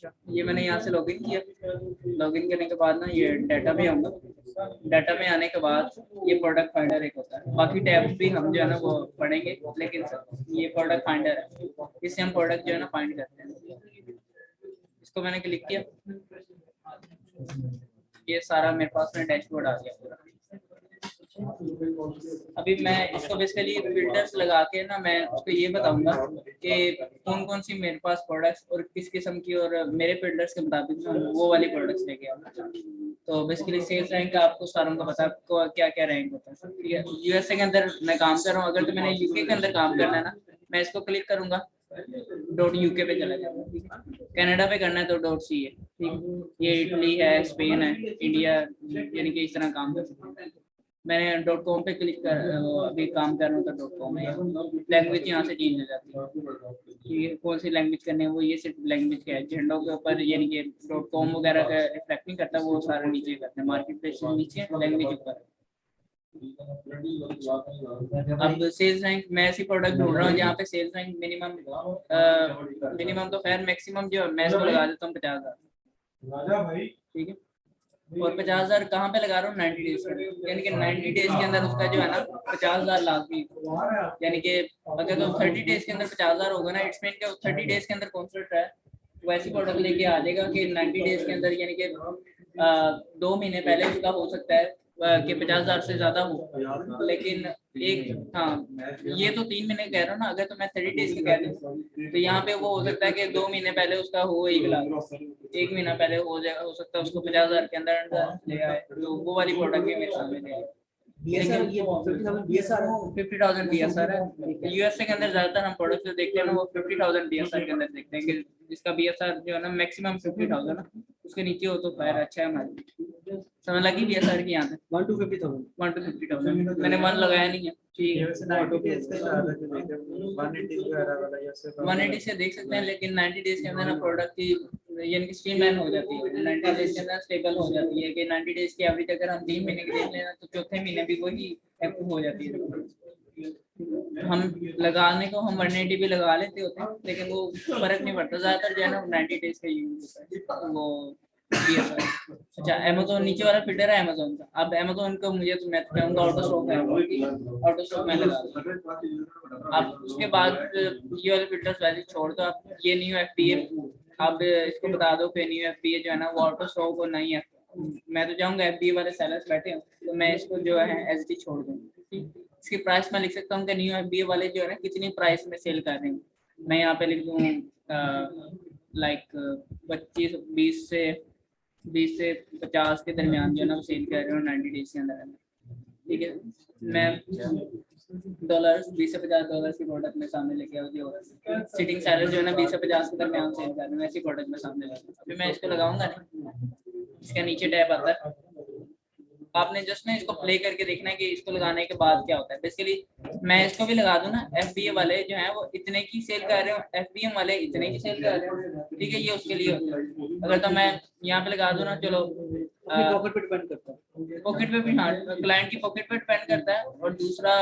अच्छा, ये मैंने यहाँ से लॉगिन किया। लॉगिन करने के बाद ना ये डाटा में आऊँगा। डाटा में आने के बाद ये प्रोडक्ट फाइंडर एक होता है, बाकी टैब्स भी हम जो है ना वो पढ़ेंगे, लेकिन ये प्रोडक्ट फाइंडर है, इससे हम प्रोडक्ट जो है ना फाइंड करते हैं। इसको मैंने क्लिक किया, ये सारा मेरे पास में डैशबोर्ड आ गया पूरा। अभी मैं इसको बेसिकली फिल्टर्स लगा के ना मैं उसको ये बताऊंगा कि कौन कौन सी मेरे पास प्रोडक्ट्स और किस किस्म की, और मेरे फिल्टर्स के मुताबिक ना वो वाली प्रोडक्ट्स लेके आऊंगा। तो बेसिकली सेल्स रैंक का आपको सारों का पता है क्या क्या रैंक होता है, ठीक है। यूएसए के अंदर मैं काम कर रहा हूँ, अगर तो मैंने यूके के अंदर काम करना है ना, मैं इसको क्लिक करूंगा, .uk पे चला जाऊंगा, ठीक है। कनाडा पे करना है तो .ca, ठीक। ये इटली है, स्पेन है, इंडिया, यानी कि इस तरह काम कर सकते हैं। मैंने .com पे क्लिक कर अभी काम कर रहा हूँ तो .com है। लैंग्वेज यहाँ से चेंज हो जाती है, ठीक है। कौन सी लैंग्वेज करनी है वो ये सिर्फ लैंग्वेज का है, झंडों के ऊपर यानी कि .com वगैरह का रिफ्लेक्ट नहीं करता, वो सारा नीचे करते हैं। मार्केट प्लेस नीचे, लैंग्वेज ऊपर। अब सेल्स रैंक मैं ऐसी प्रोडक्ट ढूंढ रहा हूँ जहाँ पे सेल्स रैंक मिनिमम तो खैर मैक्सिमम जो मैं इसको लगा देता हूँ 50,000, ठीक है। और 50,000 कहाँ पे लगा रहा हूँ, 90 डेज के, यानी कि 90 डेज के अंदर उसका जो है ना 50,000 लाजमी, यानी कि अगर तो 30 डेज के अंदर 50,000 होगा ना, इट्स मीन के 30 डेज के अंदर कौन सा ट्राई वैसी प्रोडक्ट लेके आ जाएगा कि 90 डेज के अंदर, यानी कि 2 महीने पहले उसका हो सकता है कि 50,000 से ज्यादा हो, लेकिन एक हाँ ये तो 3 महीने कह रहा हूँ ना, अगर तो मैं 30 डेज का कह दूँ तो यहाँ पे वो हो सकता है कि 2 महीने पहले उसका हो 1 लाख, 1 महीना पहले हो जाएगा, हो सकता है उसको 50,000 के अंदर ले आए, तो वो वाली प्रोडक्ट भी मेरे सामने ले आए। लेकिन 50,000 BSR है। यूएसए के अंदर ज्यादातर हम प्रोडक्ट जो देखते हैं ना वो 50,000 BSR के अंदर देखते हैं, कि जिसका BSR जो है ना मैक्सिमम 50,000 ना, उसके नीचे हो तो खैर अच्छा है हमारे। समझ लगी BSR की यहाँ पे 1 to 50,000 मैंने 1 लगाया नहीं है, ठीक है। 180 से देख सकते हैं, लेकिन 90 डेज के अंदर ना प्रोडक्ट की यानी कि स्ट्रीमलाइन हो जाती है, 90 डेज के अंदर स्टेबल हो जाती है, कि 90 डेज की एवरेज अगर हम 3 महीने की देख लेना तो चौथे महीने भी वही एक्टिव हो जाती है। हम लगाने को हम 180 भी लगा लेते होते हैं, लेकिन वो फर्क नहीं पड़ता, ज्यादातर जो है ना 90 डेज का यूज होता है वो BSR। अच्छा, अमेज़न नीचे वाला फिल्टर है अमेज़न का। अब अमेज़न को मुझे तो मैं कहूँगा ऑटो स्टॉक है, ऑटो स्टॉक में लगा दूँ। अब उसके बाद ये वाले फिल्टर्स वैसे छोड़ दो, आप ये न्यू FBA आप इसको बता दो कि न्यू FBA जो है ना वो ऑटो स्टॉक और नहीं है। मैं तो चाहूँगा FBA वाले सेलर्स बैठे हैं तो मैं इसको जो है SD छोड़ दूँगा। इसकी प्राइस मैं लिख सकता हूँ कि न्यू FBA वाले जो है ना कितनी प्राइस में सेल कर रहे हैं। मैं यहाँ पे लिख दूँ लाइक 20 से 50 के दरमियान जो है ना वो सेल कर रहे हो 90 डेज के अंदर, ठीक है। मैं $20 से $50 की प्रोडक्ट में सामने लेके आऊँ, जो सिटिंग सैलरी जो है ना 20 से 50 के दरमियान सेल कर रहे हैं, ऐसी प्रोडक्ट में सामने लेके अभी मैं इसको लगाऊंगा ना, इसका नीचे टैब आता है, आपने जस्ट ना इसको प्ले करके देखना है कि इसको लगाने के बाद क्या होता है। बेसिकली मैं इसको भी लगा दूं ना, FBA वाले जो है वो इतने की सेल कर रहे हो, FBM वाले इतने की सेल कर रहे हो, ठीक है। ये उसके लिए होता है। अगर तो मैं यहाँ पे लगा दूं ना, चलो पॉकेट पे डिपेंड करता है, पॉकेट पे भी, हाँ क्लाइंट की पॉकेट पे डिपेंड करता है, और दूसरा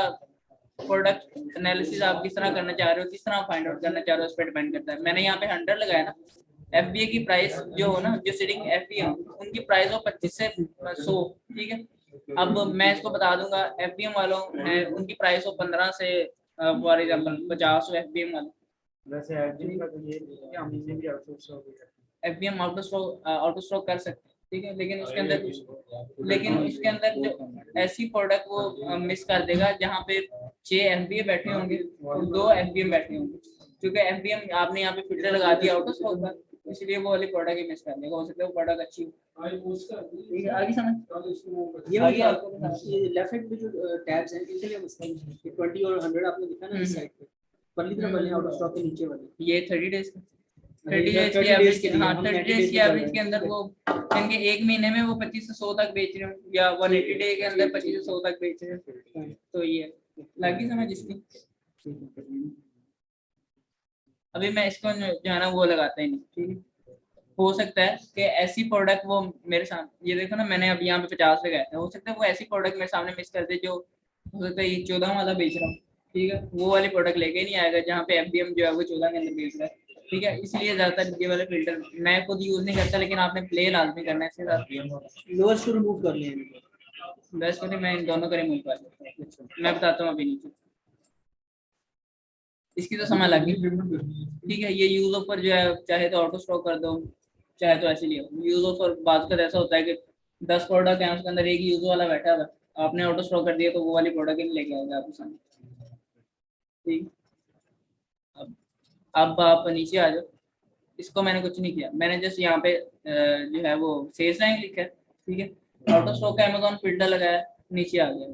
प्रोडक्ट एनालिसिस आप किस तरह करना चाह रहे हो, किस तरह फाइंड आउट करना चाह रहे हो, उस पर डिपेंड करता है। मैंने यहाँ पे 100 लगाया ना, FBA की प्राइस जो हो ना, जो सिटिंग FBA उनकी प्राइस हो 25 से 100, ठीक है। अब मैं इसको बता दूंगा FBM वालों उनकी प्राइस हो 15 से फॉर एग्जांपल 50 हो FBM वाले। वैसे FBM का तो ये हमने भी FBM ऑटो स्टॉक कर सकते हैं, ठीक है। लेकिन उसके अंदर जो ऐसी प्रोडक्ट वो मिस कर देगा जहाँ पे 6 FBA बैठे होंगे और 2 FBM बैठे होंगे, क्योंकि FBM आपने यहाँ पे फिल्टर लगा दिया ऑटो स्टॉक का, इसलिए वो वाली प्रोडक्ट ही मिस कर देगा। हो सकता है वो प्रोडक्ट अच्छी हो। आगे समझ ये वाली ये लेफ्ट साइड पे जो टैब्स हैं इनके लिए मसला नहीं है। 20 और 100 आपने दिखा ना इस साइड पे परली तरफ वाले आउट ऑफ स्टॉक के नीचे वाले, ये 30 डेज 30 डेज की एवरेज के, हाँ 30 डेज की एवरेज के अंदर वो इनके एक महीने में वो 25 से 100 तक बेच रहे हो, या 180 डे के अंदर 25 से 100 तक बेच रहे हो, तो ये लगी समझ इसकी। अभी मैं इसको जो है ना वो लगाता ही नहीं, ठीक है। हो सकता है कि ऐसी प्रोडक्ट वो मेरे सामने, ये देखो ना मैंने अब यहाँ पे 50 लगाया था, हो सकता है वो ऐसी प्रोडक्ट मेरे सामने मिस कर दे जो हो सकता है ये 14 वाला बेच रहा हूँ, ठीक है। वो वाली प्रोडक्ट लेके नहीं आएगा जहाँ पे FBM जो है वो 14 के अंदर बेच रहा है, ठीक है, इसलिए ज्यादातर ये वाले फिल्टर मैं खुद यूज नहीं करता, लेकिन आपने प्ले लाजमी करना है इसके साथ। लोअर्स को रिमूव कर लिया बस को मैं इन दोनों का रिमूव कर देता हूँ, मैं बताता हूँ अभी नीचे। इसकी तो समझ लग गई, ठीक है। ये यूज ऑफर जो है, चाहे तो ऑटो स्टॉक कर दो, चाहे तो ऐसे लियो। यूज ऑफर बात का ऐसा होता है कि 10 प्रोडक्ट है उसके अंदर एक यूज वाला बैठा हुआ, आपने ऑटो स्टॉक कर दिया तो वो वाली प्रोडक्ट ही नहीं लेके आएगा आपके सामने, ठीक। अब आप नीचे आ जाओ। इसको मैंने कुछ नहीं किया, मैंने जस्ट यहाँ पे जो है वो सेल्स रैंक लिखा है, ठीक है। ऑटो स्टॉक का अमेज़न फिल्टर लगाया, नीचे आ गया।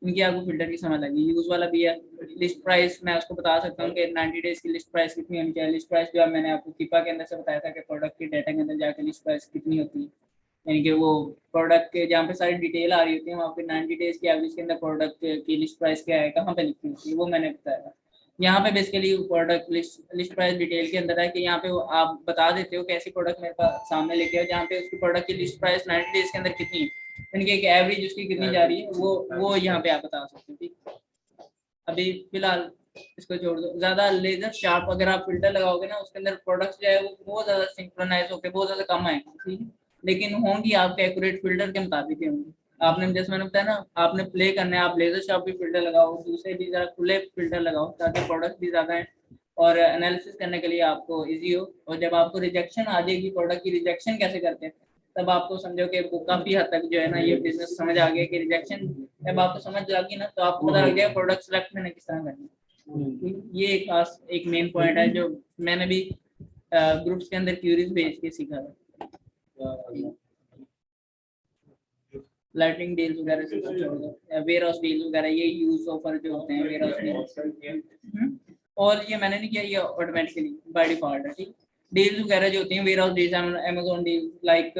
इनकी आपको फिल्टर की समझ लगी। यूज वाला भी है। लिस्ट प्राइस मैं उसको बता सकता हूँ कि 90 डेज की लिस्ट प्राइस कितनी होनी चाहिए। लिस्ट प्राइस जो है मैंने आपको कीपा के अंदर से बताया था कि प्रोडक्ट की डाटा के अंदर जाकर लिस्ट प्राइस कितनी होती है, यानी कि वो प्रोडक्ट के जहाँ पे सारी डिटेल आ रही होती है वहाँ पे 90 डेज की एवरेज के अंदर प्रोडक्ट की लिस्ट प्राइस क्या है, कहाँ पे लिखी होती है, वो मैंने बताया। यहाँ पे basically product list price detail के अंदर है कि यहाँ पे आप बता देते हो कि ऐसी प्रोडक्ट मेरे पास सामने लेके आओ जहाँ पे उसकी प्रोडक्ट की लिस्ट प्राइस 90 डेज के अंदर कितनी है, यानी कि एक एवरेज उसकी कितनी जा रही है, वो यहाँ पे आप बता सकते हो, ठीक। अभी फिलहाल इसको छोड़ दो। ज्यादा लेजर शार्प अगर आप फिल्टर लगाओगे ना, उसके अंदर प्रोडक्ट्स जो है वो बहुत ज्यादा सिंक्रोनाइज होकर बहुत ज्यादा कम आएंगे, ठीक है। लेकिन होंगी आपके एक्यूरेट फिल्टर के मुताबिक ही होंगी। आपने जैसे मैंने बताया ना, आपने प्ले करना है, आप लेजर शार्प भी फिल्टर लगाओ, दूसरे भी जरा खुले फिल्टर लगाओ ताकि प्रोडक्ट भी ज्यादा है और एनालिसिस करने के लिए आपको इजी हो। और जब आपको रिजेक्शन आ जाएगी, प्रोडक्ट की रिजेक्शन कैसे करते हैं, तब आपको समझो कि वो काफी हद तक जो है ना ये बिजनेस समझ आ गया कि रिजेक्शन जब आपको समझ जाएगी ना, तो आपको पता लग जाएगा प्रोडक्ट सेलेक्ट मैंने किस तरह करना है। ये एक खास एक मेन पॉइंट है जो मैंने भी ग्रुप्स के अंदर क्यूरीज भेज के सीखा था। लाइटिंग डील्स वगैरह से छोड़ दो, वेयर हाउस डील्स वगैरह ये यूज ऑफर जो होते हैं वेयर हाउस डील्स। और ये मैंने नहीं किया, ये ऑटोमेटिकली बाय डिफॉल्ट है, ठीक। डील्स वगैरह जो होती हैं warehouse deals, Amazon deal like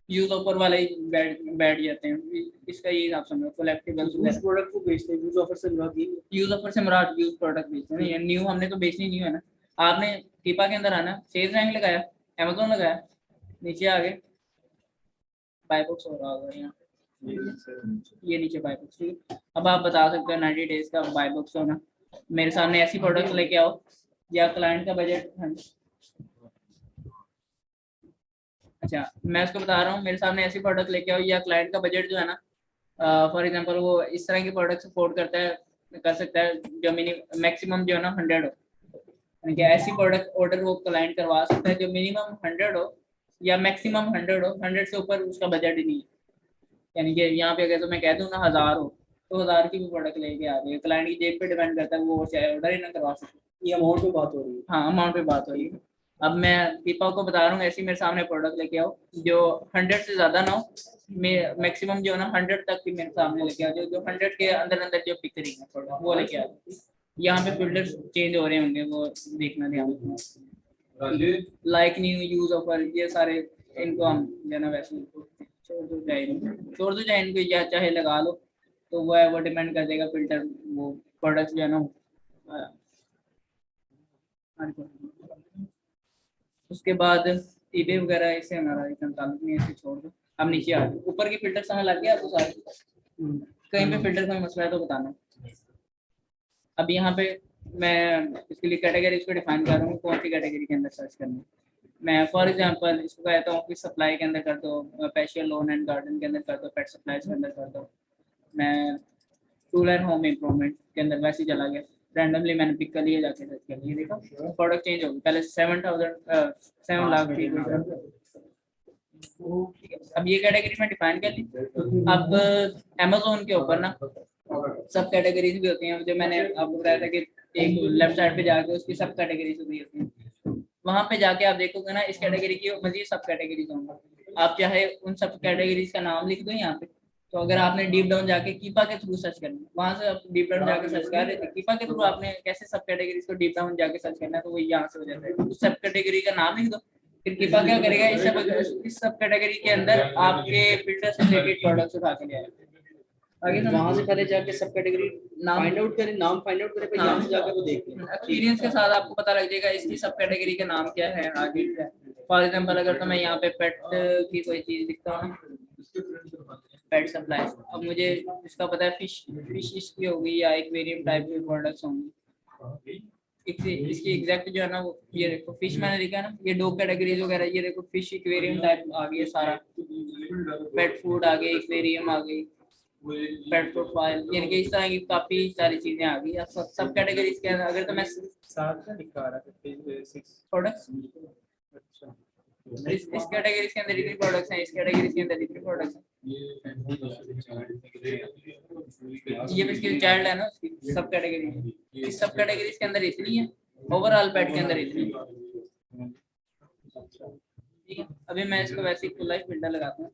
use offer वाले बैठ जाते हैं। इसका ये आप समझो कलेक्टिबल्स उस प्रोडक्ट को बेचते हैं, यूज ऑफर से मुराद ये यूज ऑफर से मुराद यूज प्रोडक्ट बेचते हैं। ये न्यू हमने तो बेचनी नहीं है ना। आपने कीपा के अंदर आना, सेल्स रैंक लगाया, अमेज़न लगाया, नीचे आ गए, बाय बुक्स हो रहा होगा यहाँ, ये नीचे बाय बुक्स, ठीक। अब आप बता सकते हो 90 डेज का बाय बुक्स होना। मेरे सामने ऐसी प्रोडक्ट्स लेके आओ या क्लाइंट का बजट, अच्छा मैं उसको बता रहा हूँ, मेरे सामने ऐसी प्रोडक्ट लेके आओ या क्लाइंट का बजट जो है ना, फॉर एग्जांपल वो इस तरह की प्रोडक्ट सपोर्ट करता है, कर सकता है जो मिनिमम मैक्सिमम जो है ना 100 हो, यानी कि ऐसी प्रोडक्ट ऑर्डर वो क्लाइंट करवा सकता है जो मिनिमम 100 हो या मैक्सिमम 100 हो, 100 से ऊपर उसका बजट ही नहीं है। यानी कि यहाँ पे अगर तो मैं कह दूँ ना 1000 हो, तो 1000 की भी प्रोडक्ट लेके आ जाए, क्लाइंट की जेब पे डिपेंड करता है, वो चाहे ऑर्डर ही ना करवा सके। ये अमाउंट पे बात हो रही है। हाँ अमाउंट पे बात हो रही है। अब मैं दीपा को बता रहा हूँ ऐसी मेरे सामने प्रोडक्ट लेके आओ जो 100 से ज्यादा ना हो, मैक्सिमम जो है ना 100 तक की मेरे सामने लेके आओ, जो 100 के अंदर अंदर जो बिक रही है प्रोडक्ट वो लेके आओ। यहाँ पे फिल्टर्स चेंज हो रहे होंगे, वो देखना ध्यान। लाइक न्यू यूज ऑफर ये सारे इनको हम जो ना वैसे छोड़ दो चाहे इनको या चाहे लगा लो, तो वो है वो डिपेंड कर देगा फिल्टर वो प्रोडक्ट्स जो है ना। उसके बाद ईबे वगैरह इससे हमारा इतना ताल्लुक नहीं है, इसे छोड़ दो। अब नीचे आ जाओ, ऊपर की फिल्टर समझ लग गया आपको सारे, कहीं पे फिल्टर का मसला है तो बताना। अब यहाँ पे मैं इसके लिए कैटेगरी को डिफाइन कर रहा हूँ, कौन सी कैटेगरी के अंदर सर्च करना है। मैं फॉर एग्जांपल इसको कहता हूँ कि सप्लाई के अंदर कर दो, फैशियल लॉन एंड गार्डन के अंदर कर दो, पेट सप्लाईज के अंदर कर दो। मैं टूल एंड होम इम्प्रूवमेंट के अंदर वैसे ही चला गया, रैंडमली मैंने पिक कर लिया, जाके सर्च कर लिया, देखो प्रोडक्ट चेंज हो गया। पहले 7 लाख थी। अब ये कैटेगरी में डिफाइन कर ली। अब अमेज़न के ऊपर ना सब कैटेगरीज भी होती हैं, जो मैंने आपको बताया था कि एक लेफ्ट साइड पे जाके उसकी सब कैटेगरीज भी होती हैं। वहां पे जाके आप देखोगे ना इस कैटेगरी की मजीद सब कैटेगरीज होंगी। आप चाहे उन सब कैटेगरीज का नाम लिख दो यहाँ पे, तो अगर आपने डीप डाउन जाके कीपा के थ्रू सर्च करना, वहां से आप डीप डाउन जाके सर्च कर रहे थे कीपा के थ्रू, आपने कैसे सब कैटेगरीज को डीप डाउन जाके सर्च करना है, तो वो यहाँ से हो जाता है। उस सब कैटेगरी का नाम लिख दो, फिर कीपा क्या करेगा, इस सब कैटेगरी के अंदर आपके फिल्टर से रिलेटेड प्रोडक्ट्स उठा के ले आएगा। आगे वहां से पहले जाके सब कैटेगरी नाम फाइंड आउट करें, नाम फाइंड आउट करें, फिर यहाँ से जाकर वो देखें। एक्सपीरियंस के साथ आपको पता लग जाएगा इसकी सब कैटेगरी का नाम क्या है, आगे क्या है। फॉर एग्जांपल अगर तो मैं यहाँ पे पेट की कोई चीज लिखता हूँ, पेट सप्लाईज, अब मुझे इसका पता है फिश इसकी होगी या एक्वेरियम टाइप की प्रोडक्ट्स होंगी, इसकी एग्जैक्ट जो है ना वो ये देखो फिश मैंने लिखा है ना, ये दो कैटेगरीज वगैरह, ये देखो फिश एक्वेरियम टाइप आ गई है सारा, पेट फूड आ गई, एक्वेरियम आ गई, पेट प्रोफाइल, यानी कि इस तरह की काफी सारी चीजें आ गई। अब सब कैटेगरीज के अंदर अगर तो मैं साथ में दिखा रहा है पेज 6। प्रोडक्ट्स, अच्छा इस कैटेगरीज के अंदर इतने प्रोडक्ट्स हैं, इस कैटेगरीज के अंदर इतने प्रोडक्ट्स हैं। ये इसकी चाइल्ड है ना उसकी सब कैटेगरी, इस सब कैटेगरीज के अंदर इतनी है, ओवरऑल पेट के अंदर इतनी है। ठीक है, अभी मैं इसको वैसे ही फुल लाइफ फिल्टर लगाता हूँ।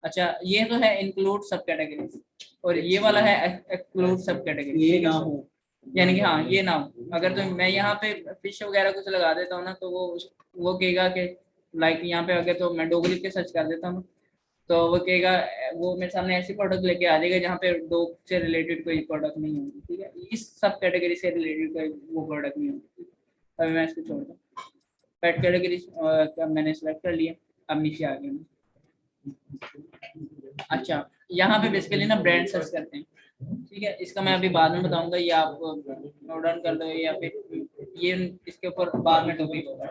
अच्छा, ये तो है इंक्लूड सब कैटेगरीज, और ये वाला है एक्सक्लूड सब कैटेगरी। ये ना हो, यानी कि हाँ ये ना हो, अगर तो मैं यहाँ पे फिश वगैरह कुछ लगा देता हूँ ना, तो वो कहेगा कि लाइक यहाँ पे अगर तो मैं डॉग लिख के सर्च कर देता हूँ तो वो कहेगा, वो मेरे सामने ऐसी प्रोडक्ट लेके आ जाएगा जहाँ पे डॉग से रिलेटेड कोई प्रोडक्ट नहीं होगी। ठीक है, इस सब कैटेगरी से रिलेटेड कोई वो प्रोडक्ट नहीं होगी। अभी मैं इसको छोड़ दूँ, पेट कैटेगरी मैंने सेलेक्ट कर लिया, अब नीचे आ गया। अच्छा, यहाँ पे बेसिकली ना ब्रांड सर्च करते हैं। ठीक है, इसका मैं अभी बाद में बताऊंगा, ये आप नोट डाउन कर लो, या फिर ये इसके ऊपर बाद में टॉपिक होगा।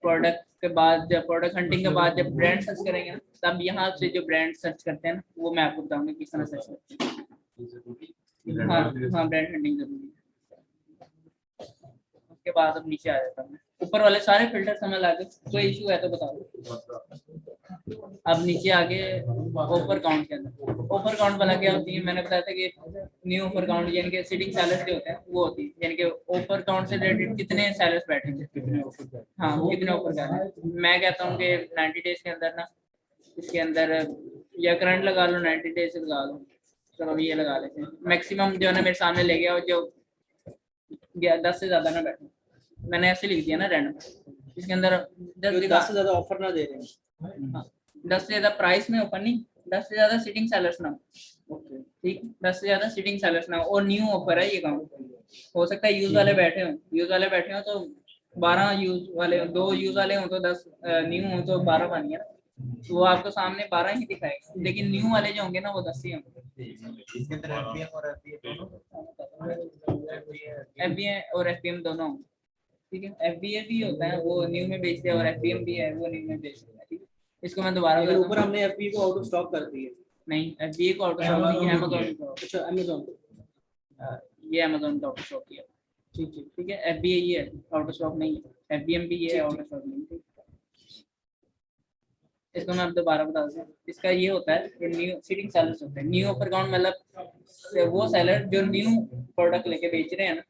प्रोडक्ट के बाद, जब प्रोडक्ट हंटिंग के बाद जब ब्रांड सर्च करेंगे ना, तब यहाँ से जो ब्रांड सर्च करते हैं ना, वो मैं आपको बताऊंगा किस तरह सर्च करते हैं। हाँ हाँ, ब्रांड हंटिंग जरूरी है। उसके बाद अब नीचे आ जाता हूँ, ऊपर वाले सारे फिल्टर समझ आ गए, कोई इशू है तो बताओ। अब नीचे आगे ऑफर काउंट के अंदर, ऑफर काउंट वाला क्या होती है, मैंने बताया था कि न्यू ऑफर काउंट यानी कि सीटिंग सैलर्स जो होते हैं वो होती है, यानी कि ऑफर काउंट से रिलेटेड कितने सैलर्स बैठे हैं, कितने ऑफर, हाँ कितने ऑफर कर रहे हैं। मैं कहता हूँ कि 90 डेज के अंदर ना, इसके अंदर या करंट लगा लो, 90 डेज लगा लो, चलो ये लगा लेते हैं। मैक्सिमम जो है ना मेरे सामने ले गया, और जो 10 से ज्यादा ना बैठे, मैंने ऐसे लिख दिया ना रैंडम, इसके अंदर 10 से ज्यादा ऑफर ना दे रहे हैं। हाँ, 10 से ज्यादा प्राइस में ओपन नहीं, 10 से ज्यादा सीटिंग सेलर्स ना, ओके ठीक, 10 से ज्यादा सीटिंग सेलर्स ना, और न्यू ऑफर है ये काउंट। हो सकता है यूज वाले बैठे हो, यूज वाले बैठे हो तो 12 यूज वाले, 2 यूज वाले हो तो 10, न्यू हो तो 12 बन गया, तो वो आपको सामने 12 ही दिखाएगा, लेकिन न्यू वाले जो होंगे ना वो 10 ही होंगे। इसके अंदर एफबीएम और एफबीए और एफपीएम दोनों, ठीक है, एफबीए भी होता है वो न्यू में बेचते हैं, और एफपीएम भी है वो न्यू में बेचते हैं। ठीक है, इसको मैं दोबारा लेकिन बताता ऊपर हूं। हमने एफबी को आउट ऑफ स्टॉक कर दिया। नहीं, एफबीए को आउट ऑफ स्टॉक नहीं है, अमेज़न को। अच्छा अमेज़न, ये अमेज़न का आउट ऑफ स्टॉक है। ठीक ठीक। ठीक है, एफबीए ये है, आउट ऑफ स्टॉक नहीं है, एफबीएम भी ये है, आउट ऑफ स्टॉक नहीं है। इसको मैं अब दोबारा बता दूं, इसका ये होता है कि न्यू सीटिंग सेलर्स होते हैं। न्यू ऑफर काउंट मतलब वो सेलर जो न्यू प्रोडक्ट लेके बेच रहे हैं ना,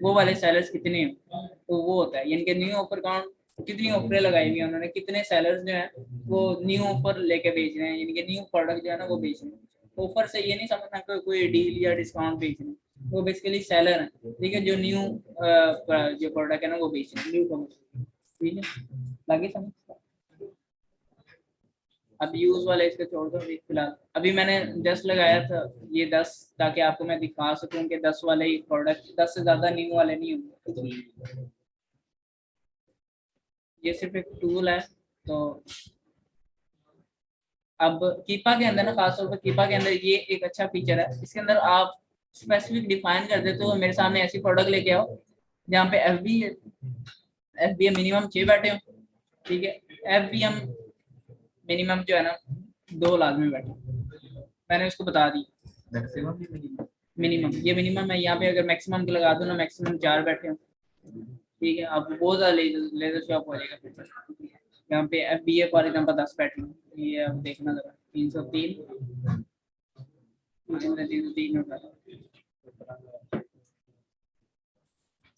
वो वाले सेलर्स कितने हैं, तो वो होता है, यानी कि न्यू ऑफर काउंट कितनी ऑफरें लगाई हुई है उन्होंने, कितने सेलर्स जो है वो न्यू ऑफर लेके बेच रहे हैं, यानी कि न्यू प्रोडक्ट जो है ना वो बेच रहे हैं। ऑफर से ये नहीं समझना कि कोई डील या डिस्काउंट बेच रहे हैं, वो बेसिकली सेलर है, ठीक है, जो न्यू जो प्रोडक्ट है ना वो बेच रहे हैं, न्यू प्रोडक्ट। ठीक है, लगे समझ। अब यूज वाले इसको छोड़ दो अभी फिलहाल, अभी मैंने 10 लगाया था, ये 10 ताकि आपको मैं दिखा सकूं कि 10 वाले ही प्रोडक्ट, 10 से ज्यादा न्यू वाले नहीं होंगे। ये सिर्फ एक टूल है। तो अब कीपा के अंदर ना, खासतौर पर कीपा के अंदर ये एक अच्छा फीचर है, इसके अंदर आप स्पेसिफिक डिफाइन कर देते हो, मेरे सामने ऐसी प्रोडक्ट लेके आओ जहाँ पे एफबीएम मिनिमम 6 बैठे हो। ठीक है, एफबीएम मिनिमम जो है ना 2 लाजमी बैठे, मैंने उसको बता दी मिनिमम, ये मिनिमम है। यहाँ पे अगर मैक्सिमम लगा दूं ना, मैक्सिमम 4 बैठे हो। ठीक है, अब बहुत ज्यादा लेजर शॉप हो जाएगा। यहाँ पे एफबीए फॉर एग्जांपल 10 बैठे हो, ये अब देखना जरा 303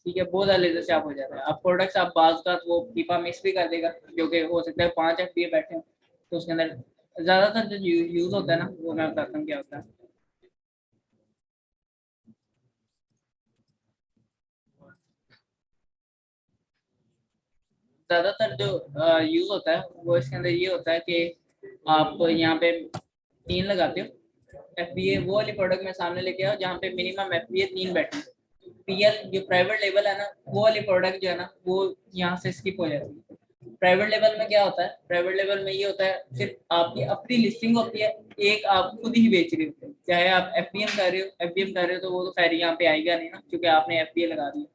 ठीक है, बहुत ज्यादा लेजर शॉप हो जाता है। अब प्रोडक्ट्स आप बाज का वो कीपा मिक्स भी कर देगा, जो कि हो सकता है 5 एफबीए बैठे हो, तो उसके अंदर ज्यादातर जो यूज होता है ना वो मैं बताता हूँ क्या होता है। ज्यादातर जो यूज होता है वो इसके अंदर ये होता है कि आप यहाँ पे 3 लगाते हो एफबीए, वो वाली प्रोडक्ट में सामने लेके आओ जहाँ पे मिनिमम एफबीए 3 बैठे। पीएल जो प्राइवेट लेवल है ना, वो वाली प्रोडक्ट जो है ना वो यहाँ से स्किप हो जाती है। प्राइवेट लेवल में क्या होता है, प्राइवेट लेवल में ये होता है सिर्फ आपकी अपनी लिस्टिंग होती है, एक आप खुद ही बेच रहे होते हैं, चाहे आप FBM कर रहे हो, FBM कर रहे हो तो वो तो खैर यहाँ पे आएगा नहीं ना, क्योंकि आपने FBA लगा दिया।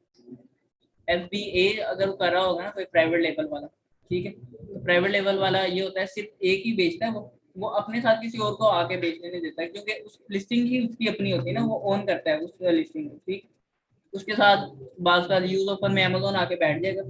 FBA अगर वो कर रहा होगा ना कोई प्राइवेट लेवल वाला, ठीक है, तो प्राइवेट लेवल वाला ये होता है सिर्फ एक ही बेचता है, वो अपने साथ किसी और को आके बेचने नहीं देता, क्योंकि उस लिस्टिंग ही उसकी अपनी होती है ना, वो ओन करता है उस लिस्टिंग को, ठीक। उसके साथ बात का यूज ऑफर में अमेजोन आके बैठ जाएगा,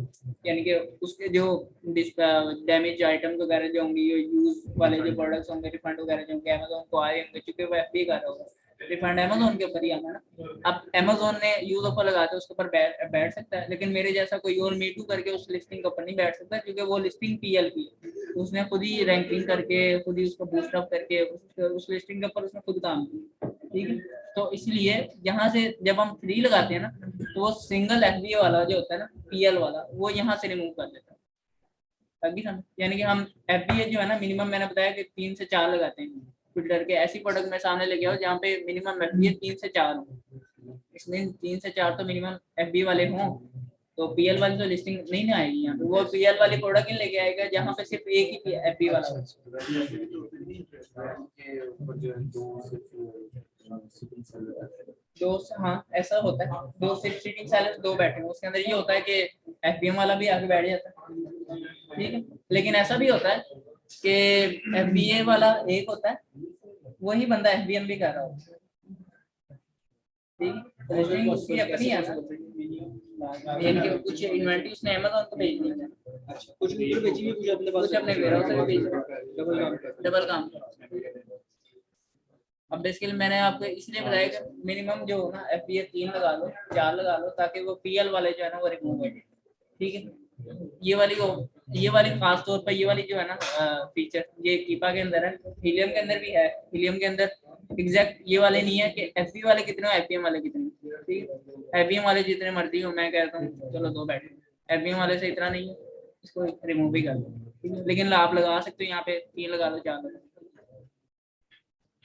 यानी कि उसके जो डैमेज आइटम्स वगैरह जो होंगे, यूज वाले जो प्रोडक्ट्स होंगे, रिफंड वगैरह जो होंगे अमेजोन को आए होंगे, क्योंकि वो FBA कर रहा होगा, रिफंड अमेजोन के ऊपर ही आना ना। अब अमेजोन ने यूज ऑफर लगाते उसके ऊपर बैठ सकता है, लेकिन मेरे जैसा कोई और मीटू करके उस लिस्टिंग के ऊपर नहीं बैठ सकता, क्योंकि वो लिस्टिंग PL की है, उसने खुद ही रैंकिंग करके, खुद ही उसको बूस्ट अप करके उस लिस्टिंग के ऊपर उसने खुद काम किया, ठीक है। तो इसलिए यहाँ से जब हम फ्री लगाते हैं ना, तो वो सिंगल FBA वाला जो होता है ना, PL वाला, वो यहाँ से रिमूव कर देता है, ताकि हम, यानी कि हम FBA जो है ना मिनिमम, मैंने बताया कि 3 से 4 लगाते हैं फिल्टर के। ऐसी प्रोडक्ट में सामने लेके आओ जहाँ पे मिनिमम FBA 3 से 4 हो, इसमें 3 से 4 तो मिनिमम FBA वाले हों, तो PL वाली तो लिस्टिंग नहीं ना आएगी यहाँ पे, वो PL वाली प्रोडक्ट ही लेके आएगा जहाँ पे सिर्फ एक ही FBA वाला हो। दो, हाँ ऐसा होता है, दो सिर्फ सीटिंग सेलर्स दो बैठे हैं, उसके अंदर ये होता है कि FBM वाला भी आगे बैठ जाता है, ठीक है। लेकिन ऐसा भी होता है कि FBA वाला एक होता है, वही बंदा FBM भी कर रहा होता है, ठीक है। लिस्टिंग उसकी अपनी है ना, यानी कि कुछ इन्वेंटरी उसने अमेज़न को भेज दिया है, अच्छा, कुछ भी बेची हुई, कुछ अपने पास, कुछ अपने वेयरहाउस से भी भेज रहा है, डबल काम कर रहा डबल काम। अब बेसिकली मैंने आपको इसलिए बताया कि मिनिमम जो हो ना FBA 3 लगा लो, 4 लगा लो, ताकि वो PL वाले जो है ना वो रिमूव हो जाए, ठीक है। ये वाली खास तौर पर ये वाली जो है ना फीचर, ये कीपा के अंदर है, हीलियम के अंदर भी है। हीलियम के अंदर एग्जैक्ट ये वाले नहीं है कि FB वाले कितने हो, FBM वाले कितने, ठीक है। FBM वाले जितने मर्जी हो, मैं कहता हूँ चलो 2 बैठे, FBM वाले से इतना नहीं है, इसको रिमूव भी कर दो, ठीक है। लेकिन आप लगा सकते हो यहाँ पे 3 लगा लो, 4 लगा लो,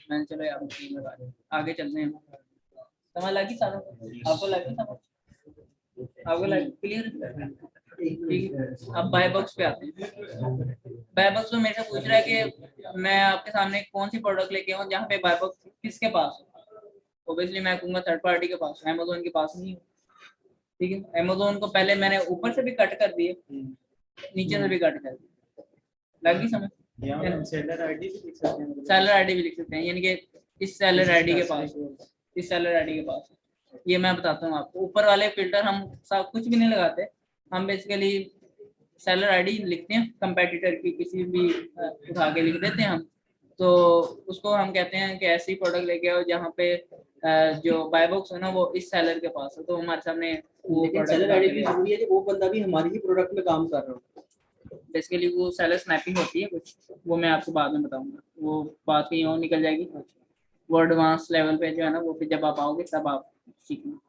मैंने चलो यहाँ पे 3 लगा दो। आगे चलते हैं, समझ लगी सारा, आपको लगी समझ, आपको लगी क्लियर, ठीक है। अब बाय बॉक्स पे आते हैं। बाय बॉक्स तो मेरे से पूछ रहा है कि मैं आपके सामने कौन सी प्रोडक्ट लेके आऊँ जहाँ पे बाय बॉक्स किसके पास हो। ऑब्वियसली मैं कहूँगा थर्ड पार्टी के पास, अमेज़न के पास नहीं है, ठीक है। अमेज़न को पहले मैंने ऊपर से भी कट कर दिए, नीचे से भी कट कर दिए, लगी समझ। सेलर आईडी भी लिख सकते हैं, सेलर आईडी भी लिख सकते हैं, यानी कि इस सेलर आईडी के पास, इस सेलर आईडी के पास, ये मैं बताता हूँ आपको। ऊपर वाले फिल्टर हम सब कुछ भी नहीं लगाते, हम बेसिकली सेलर आईडी लिखते हैं, कंपेटिटर की किसी भी उठा के लिख देते हैं हम, तो उसको हम कहते हैं कि ऐसी प्रोडक्ट लेके आओ जहाँ पे जो बाय बॉक्स है ना वो इस सेलर के पास है, तो हमारे सामने वो लेकिन सेलर आईडी भी जरूरी है कि वो बंदा भी हमारी ही प्रोडक्ट में काम कर रहा हो। बेसिकली वो सेलर स्नैपिंग होती है कुछ, वो मैं आपको बाद में बताऊंगा, वो बात कहीं और निकल जाएगी, वो एडवांस लेवल पे जो है ना वो फिर जब आप आओगे तब आप सीखना।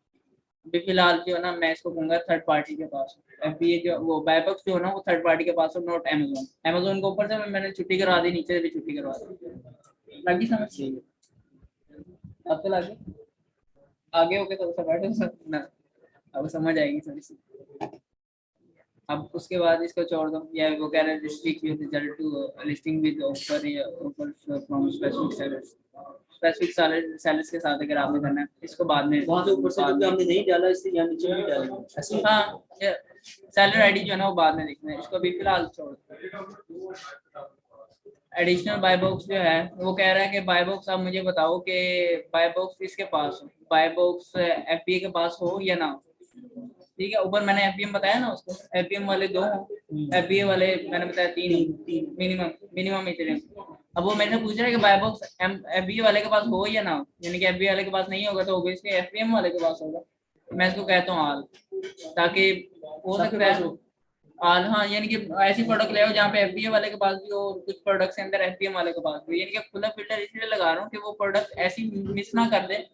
अभी फिलहाल जो है ना मैं इसको कहूँगा थर्ड पार्टी के पास, FBA जो वो बाय बॉक्स जो है ना वो थर्ड पार्टी के पास हो, नॉट अमेज़न। अमेज़न को ऊपर से मैंने छुट्टी करवा दी, नीचे से भी छुट्टी करवा दी, लगी समझ, अब तो लगी, आगे होके तो बैठो ना, अब समझ आएगी थोड़ी सी। अब उसके बाद इसको छोड़ दो, या वो कह रहे हैं district with result to listing with offer या offer from specific sellers, specific sellers के साथ अगर आपने करना है, इसको बाद में वहां से ऊपर से क्योंकि हमने नहीं डाला, इसलिए यहाँ नीचे नहीं डालेंगे ऐसे। हाँ, सेलर आईडी जो है ना वो बाद में देखना है, इसको अभी फिलहाल छोड़ दो। एडिशनल बाय बॉक्स जो है वो कह रहा है कि बाय बॉक्स आप मुझे बताओ कि बाय बॉक्स किसके पास हो, बाय बॉक्स FBA के पास हो या ना हो, ठीक है। ऊपर मैंने FBM बताया ना उसको, FBM वाले 2 हो, FBA वाले मैंने बताया 3 मिनिमम इतने। अब वो मेरे से पूछ रहा है कि बाय बॉक्स FBA वाले के पास हो या ना हो, यानी कि FBA वाले के पास नहीं होगा तो ऑब्वियसली FBM वाले के पास होगा। मैं इसको कहता हूँ आल, ताकि हो सकता है आल, हाँ, यानी कि ऐसी प्रोडक्ट ले आओ जहाँ पे FBA वाले के पास भी हो, कुछ प्रोडक्ट्स के अंदर FBM वाले के पास भी, यानी कि खुला फिल्टर इसलिए लगा रहा हूँ कि वो प्रोडक्ट ऐसी मिस ना कर दे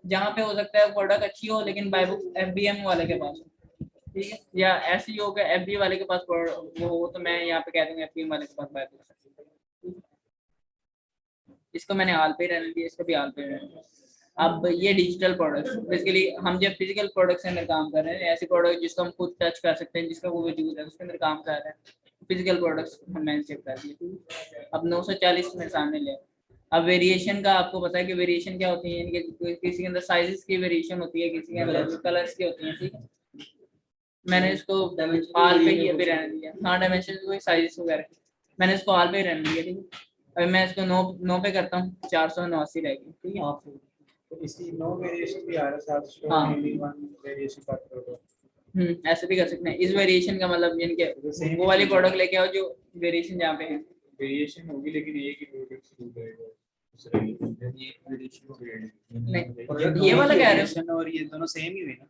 जहाँ पे हो सकता है प्रोडक्ट अच्छी हो लेकिन बाय बुक FBM वाले के पास हो, ठीक है। या ऐसी हो कि FBA वाले के पास वो हो, तो मैं यहाँ पे कह दूंगा FBM वाले के पास बाय बुक। इसको मैंने आल पे रहने दिया, इसको भी आल पे रहने दिया। अब ये डिजिटल प्रोडक्ट्स, बेसिकली हम जब फिजिकल प्रोडक्ट्स के अंदर काम कर रहे हैं, ऐसे प्रोडक्ट जिसको हम खुद टच कर सकते हैं, जिसका वो यूज है, उसके अंदर काम कर रहे हैं, फिजिकल प्रोडक्ट्स हम मैंने चेक कर दिए। अब 940 मेरे सामने ले, अब वेरिएशन का आपको पता है कि वेरिएशन क्या होती है, यानी कि किसी के अंदर साइजेस की वेरिएशन होती है, किसी के अंदर कलर्स की होती है, ठीक है। मैंने इसको ऑल पे ही अभी रहने दिया, हाँ डायमेंशन कोई साइजेस वगैरह, मैंने इसको ऑल पे ही रहने दिया, ठीक है। अभी मैं इसको 9 पे करता हूँ, 489 रहेगी, ठीक है। तो इसी नो वेरिएशन भी आ रहा है साथ शो हाँ। ओनली वन वेरिएशन का प्रोडक्ट। ऐसे भी कर सकते हैं। इस वेरिएशन का मतलब यानी कि वो वाली प्रोडक्ट लेके आओ जो वेरिएशन जहाँ पे है। वेरिएशन होगी लेकिन ये की प्रोडक्ट शुरू करेगा दूसरा ये वेरिएशन हो गया नहीं, ये वाला कह रहे हो? और ये दोनों सेम ही हुए ना।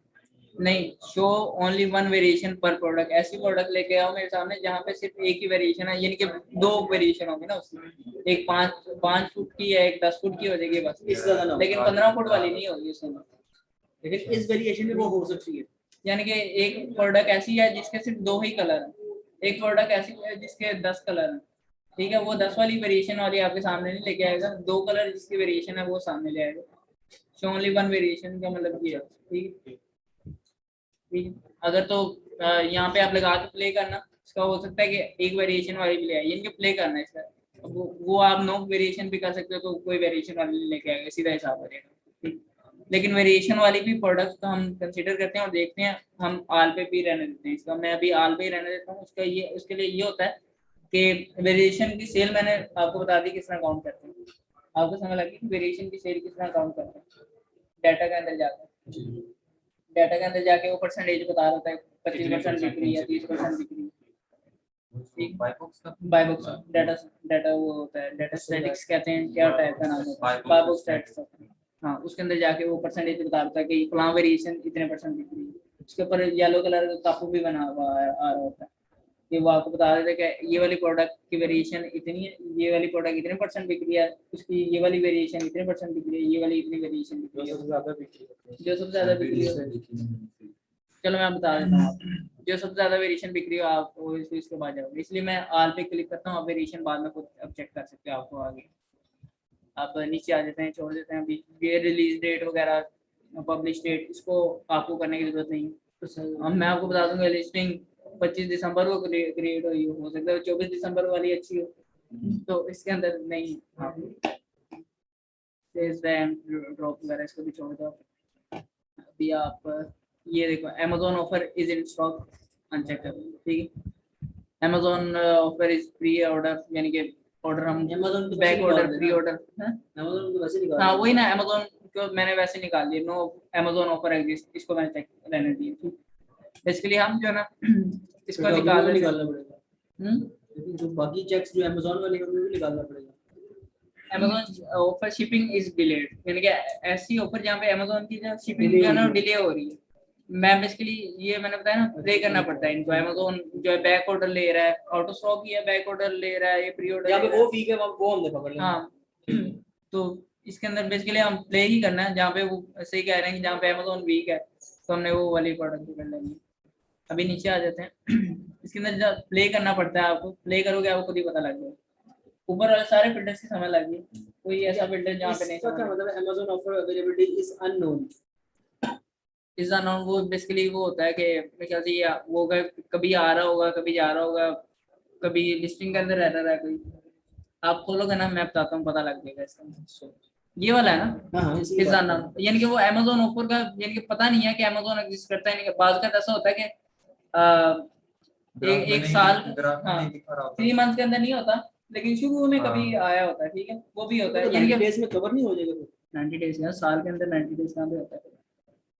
नहीं, शो ओनली वन वेरिएशन पर प्रोडक्ट, ऐसी प्रोडक्ट लेके आओ मेरे सामने जहाँ पे सिर्फ एक ही वेरिएशन है, यानी कि 2 वेरिएशन होंगे ना उसमें, एक 5 फुट की है, एक 10 फुट की हो जाएगी बस, इससे ज्यादा ना हो। लेकिन 15 फुट वाली नहीं होगी उसमें। लेकिन इस वेरिएशन में वो हो सकती है। यानी कि एक प्रोडक्ट ऐसी है जिसके सिर्फ 2 ही कलर है, एक प्रोडक्ट ऐसी है जिसके 10 कलर है, ठीक है। वो 10 वाली वेरिएशन वाली आपके सामने नहीं लेके आएगा, 2 कलर जिसकी वेरिएशन है वो सामने ले आएगा। सो ओनली वन वेरिएशन का मतलब ये है, ठीक है। अगर तो यहाँ पे आप लगा के प्ले करना, इसका हो सकता है कि एक वेरिएशन वाली भी ले आए, यानी कि प्ले करना है इसका। वो आप नो वेरिएशन भी कर सकते हो, तो कोई वेरिएशन वाली लेके आएगा, सीधा हिसाब करेगा, ठीक। लेकिन वेरिएशन वाली भी प्रोडक्ट तो हम कंसीडर करते हैं और देखते हैं, हम आल पे भी रहने देते हैं इसका। मैं अभी आल पे ही रहने देता हूँ। उसका ये, उसके लिए ये होता है कि वेरिएशन की सेल मैंने आपको बता दी किस तरह काउंट करते हैं। आपको समझ लगी कि वेरिएशन की सेल किस तरह काउंट करते हैं। डाटा के अंदर जाकर, डाटा के अंदर जाके वो परसेंटेज बता रहा है, 25% बिक रही है, 30% बिक रही है, ठीक। बाय बॉक्स डाटा वो होता है, डाटा स्टैटिक्स कहते हैं, क्या टाइप का नाम होता है, बाय बॉक्स स्टैटिक्स। हाँ, उसके अंदर जाके वो परसेंटेज बता रहा है कि फलां वेरिएशन इतने % बिक रही है। उसके ऊपर येलो कलर का कापू भी बना हुआ आ रहा होता है, कि वो आपको बता देते हैं कि ये वाली प्रोडक्ट की वेरिएशन इतनी है, ये वाली प्रोडक्ट इतने % बिक रही है, उसकी ये वाली वेरिएशन इतने % बिक रही है, ये वाली इतनी वेरिएशन बिक रही है, जो सबसे ज्यादा बिक रही है। चलो मैं बता देता हूँ आपको, जो सबसे ज्यादा वेरिएशन बिक रही हो आप वो इसके बाद जाओगे, इसलिए मैं आल पे क्लिक करता हूँ। आप वेरिएशन बाद में खुद अब चेक कर सकते हो आपको आगे। आप नीचे आ जाते हैं, छोड़ देते हैं अभी ये रिलीज डेट वगैरह, पब्लिश डेट, इसको आपको करने की जरूरत नहीं है। तो हम मैं आपको बता दूंगा, लिस्टिंग 25 दिसंबर को क्रिएट हुई हो सकता है 24 दिसंबर वाली अच्छी हो, तो इसके अंदर नहीं। ड्रॉप वगैरह इसको भी छोड़ दो। अभी आप ये देखो, Amazon offer is in stock, uncheck करो, ठीक है। Amazon offer is pre order, यानी कि ऑर्डर हम Amazon तो बैक वैसे ऑर्डर निकाल प्री देना। ऑर्डर, Amazon तो वैसे निकाल हाँ देना। वही ना, Amazon को मैंने वैसे निकाल दिया, नो Amazon ऑफर एग्जिस्ट, इसको मैंने चेक रहने दिया, ठीक। इसके लिए हम जो है ना इसको तो निकाल अभी लेते निकालना पड़ेगा। लेकिन जो बाकी चेक्स जो Amazon वाले हैं उनको भी निकालना पड़ेगा। Amazon offer shipping is delayed, यानी कि ऐसी ऑफर जहाँ पे Amazon की जो शिपिंग जो है ना डिले हो रही है। मैं बेसिकली ये मैंने बताया ना, प्ले करना पड़ता है इनको। Amazon जो है बैक ऑर्डर ले रहा है, ऑटो स्टॉक ही है, बैक ऑर्डर ले रहा है, ये प्री ऑर्डर यहाँ पे वो वीक है, वो हमने पकड़ लिया। हाँ तो इसके अंदर बेसिकली हम प्ले ही करना है, जहाँ पे वो सही कह रहे हैं कि जहाँ पे Amazon वीक है तो हमने वो वाली प्रोडक्ट कर लेंगे। अभी नीचे आ जाते हैं इसके अंदर जब प्ले करना पड़ता है, आपको प्ले करोगे आपको खुद ही पता लग जाएगा। ऊपर वाले सारे फिल्टर्स की समझ लगी, कोई ऐसा फिल्टर जहाँ पे नहीं इसका क्या समझ मतलब है? Amazon offer availability is unknown. इस अनाउंस वो बेसिकली वो होता है कि मेरे ख्याल से ये वो कभी आ रहा होगा, कभी जा रहा होगा, कभी लिस्टिंग के अंदर रह रहा है कोई। आप खोलोगे ना, मैं बताता हूँ, पता लग जाएगा इसका। ये वाला है ना, हाँ, इसी इस बात अनाउंस, यानी कि वो Amazon ऑफर का, यानी कि पता नहीं है कि Amazon एग्जिस्ट करता है नहीं। बात का ऐसा होता है कि एक साल, हाँ 3 मंथ के अंदर नहीं होता, लेकिन शुरू में कभी आया होता है, ठीक है, वो भी होता है। यानी कि डेज में कवर नहीं हो जाएगा फिर। 90 डेज या साल के अंदर 90 डेज कहाँ पे होता है।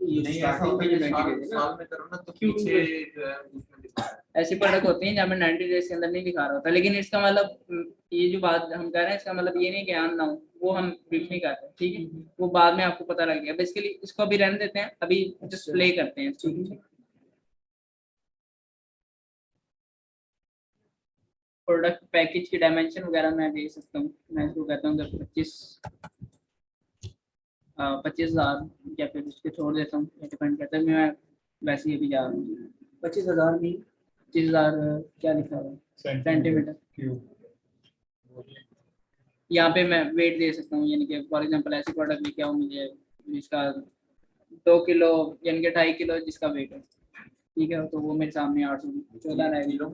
ये नहीं ऐसा स्टार्टिंग होता में है जो कि 90 डेज है ना, साल में करो ना तो पीछे जो है उसमें दिखता है। ऐसी प्रोडक्ट होती हैं जहाँ पे 90 डेज के अंदर नहीं दिखा रहा होता, लेकिन इसका मतलब ये जो बात हम कह रहे हैं इसका मतलब ये नहीं कि आन ना हो, वो हम ब्रीफ नहीं करते, ठीक है। वो बाद में आपको पता लग गया। बेसिकली इसको अभी रहने देते हैं, अभी जस्ट प्ले करते हैं, ठीक है। प्रोडक्ट पैकेज की डायमेंशन वगैरह मैं दे सकता हूँ। मैं इसको कहता हूँ 25,000 या फिर उसके छोड़ देता हूँ, डिपेंड करता है। मैं वैसे ही अभी जा रहा हूँ 25,000 में 25,000 क्या लिखा हुआ है, सेंटीमीटर। यहाँ पे मैं वेट दे सकता हूँ, यानी कि फॉर एग्जांपल ऐसी प्रोडक्ट लेके आऊँ मुझे जिसका 2 किलो यानी कि 2.5 किलो जिसका वेट है, ठीक है, तो वो मेरे सामने 814 रहेगा।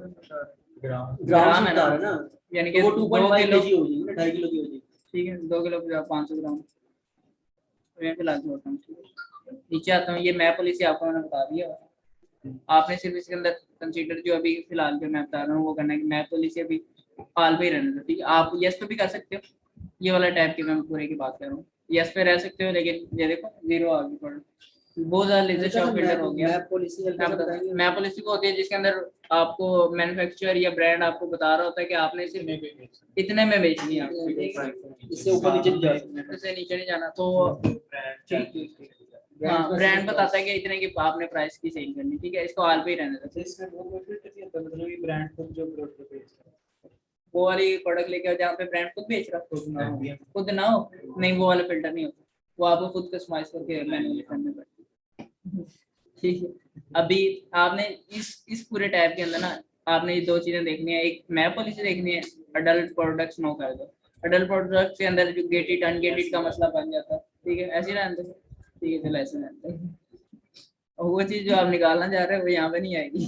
ग्राम से है बता रहा है ना, यानी तो कि वो 2 2.5 किलो केजी हो जाएगी ना, 2.5 किलो की हो जाएगी। ठीक है, 2 किलो 500 ग्राम मैं फिलहाल छोड़ता हूँ। ठीक है, नीचे आता हूँ, ये मैप पॉलिसी आपको मैंने बता दिया। आपने सिर्फ इसके अंदर कंसीडर जो अभी फिलहाल जो मैं बता रहा हूँ वो करना है कि मैप पॉलिसी अभी हाल पे ही रहने दो। ठीक है, आप यस पे भी कर सकते हो, ये वाला टाइप की मैं पूरे की बात कर रहा हूँ, यस पे रह सकते हो, लेकिन ये देखो 0 आ गई पड़, बहुत ज्यादा लेजर शॉप फिल्टर हो गया। मैप पॉलिसी हल्का सा बताएंगे। मैप पॉलिसी को होती है जिसके अंदर आपको मैन्युफैक्चरर या ब्रांड आपको बता रहा होता है कि आपने सिर्फ इतने में बेचनी है आपको, ठीक है? इससे ऊपर नीचे नहीं जा सकते। इससे नीचे नहीं जाना। तो हाँ, ब्रांड बताता है कि इतने की आपने प्राइस की सेल करनी, ठीक है, इसको हाल पे ही रहने दो। इसमें वो प्रॉफिट नहीं होता, मतलब ये ब्रांड खुद जो प्रोडक्ट बेचता है वो वाली प्रोडक्ट लेके आओ जहाँ पे ब्रांड खुद बेच रहा खुद ना हो। हो, खुद ना हो, नहीं वो वाला फिल्टर नहीं होता, वो आपको खुद कस्टमाइज करके मैन्युअली करने पड़ते। ठीक है, अभी आपने इस पूरे टैब के अंदर ना आपने ये 2 चीजें देखनी है, एक मैप पॉलिसी देखनी है, अडल्ट प्रोडक्ट्स नो कर दो। अडल्ट प्रोडक्ट्स के अंदर जो गेटेड अनगेटेड का मसला बन जाता है, ठीक है, ऐसे रहने दो। ठीक है, चलो ऐसे रहने दो, और वो चीज जो आप निकालना चाह रहे हो वो यहाँ पे नहीं आएगी।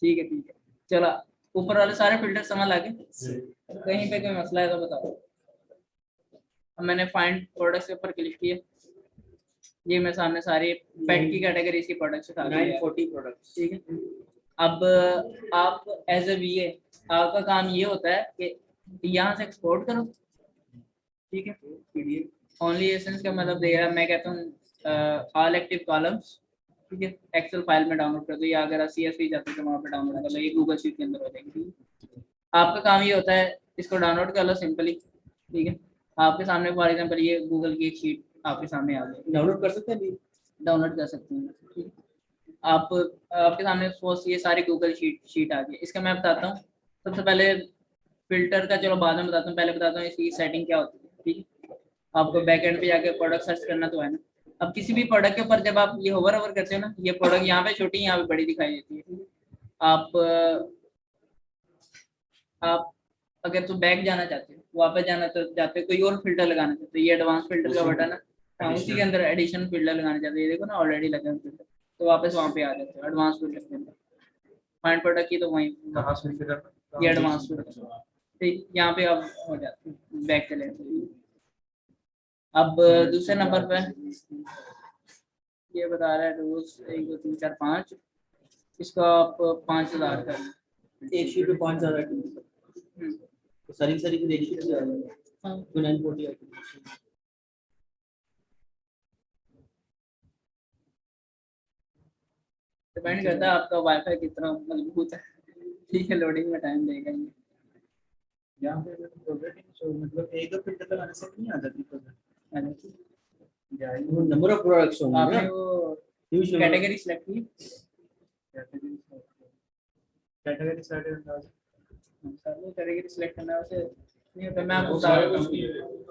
ठीक है, ठीक है, चलो ऊपर वाले सारे फिल्टर समझ आ गए, कहीं पे कोई मसला है तो बताओ। अब मैंने फाइंड प्रोडक्ट्स के ऊपर क्लिक किया, ये मेरे सामने सारे पेट की कैटेगरी की प्रोडक्ट्स आ गए हैं। 940 प्रोडक्ट्स। ठीक है, अब आप एज ए वीए आपका काम ये होता है कि यहाँ से एक्सपोर्ट करो। ठीक है, ओनली एसेंस का मतलब दे रहा है, मैं कहता हूँ ऑल एक्टिव कॉलम्स। ठीक है, एक्सेल फाइल में डाउनलोड कर दो, या अगर CSV जाते तो वहाँ पे डाउनलोड कर लो, ये गूगल शीट के अंदर हो जाएगी। ठीक है, आपका काम ये होता है इसको डाउनलोड कर लो सिंपली। ठीक है, आपके सामने फॉर एग्जांपल ये गूगल की एक शीट आपके सामने आ गई, डाउनलोड कर सकते हैं अभी। डाउनलोड कर सकते हैं। ठीक है, आप आपके सामने सपोज ये सारी गूगल शीट आ गई, इसका मैं बताता हूँ। सबसे पहले फिल्टर का चलो बाद में बताता हूँ, पहले बताता हूँ इसकी सेटिंग क्या होती है। ठीक है, आपको बैक एंड पे जाके प्रोडक्ट सर्च करना तो है ना। अब किसी भी प्रोडक्ट के ऊपर जब आप ये होवर करते हो ना, ये प्रोडक्ट यहाँ पे छोटी यहाँ पे बड़ी दिखाई देती है। आप अगर तो बैक जाना चाहते हो, वापस जाना चाहते हो, कोई और फिल्टर लगाना चाहते हो, ये एडवांस फिल्टर का बटन है, हाँ, उसी के अंदर एडिशन फिल्टर लगाना चाहते हो, ये देखो ना ऑलरेडी लगे हैं फिल्टर, तो वापस वहाँ पे आ जाते हो एडवांस फिल्टर के अंदर। फाइंड प्रोडक्ट की तो वहीं ये एडवांस फिल्टर, ठीक, यहाँ पे अब हो जाते हैं, बैक चले जाते हैं। अब दूसरे नंबर पे ये बता रहा है रोज 1 2 3 4 5, इसको आप 5000 कर एक शीट पे 5000 तो सारी फिर एक शीट से आ जाएगा। हाँ, तो 940 आती है। डिपेंड करता है आपका वाईफाई कितना मजबूत है। ठीक है, लोडिंग में टाइम देगा ये। यहाँ पे मतलब एक दो फिल्टर लगाने से नहीं आ जाती प्रोडक्ट। वो नंबर ऑफ प्रोडक्ट्स होंगे आपने ना, वो ह्यूज कैटेगरी सेलेक्ट की, कैटेगरी साइड कैटेगरी सेलेक्ट करना है उसे नहीं होता। मैं आपको बता रहा हूँ,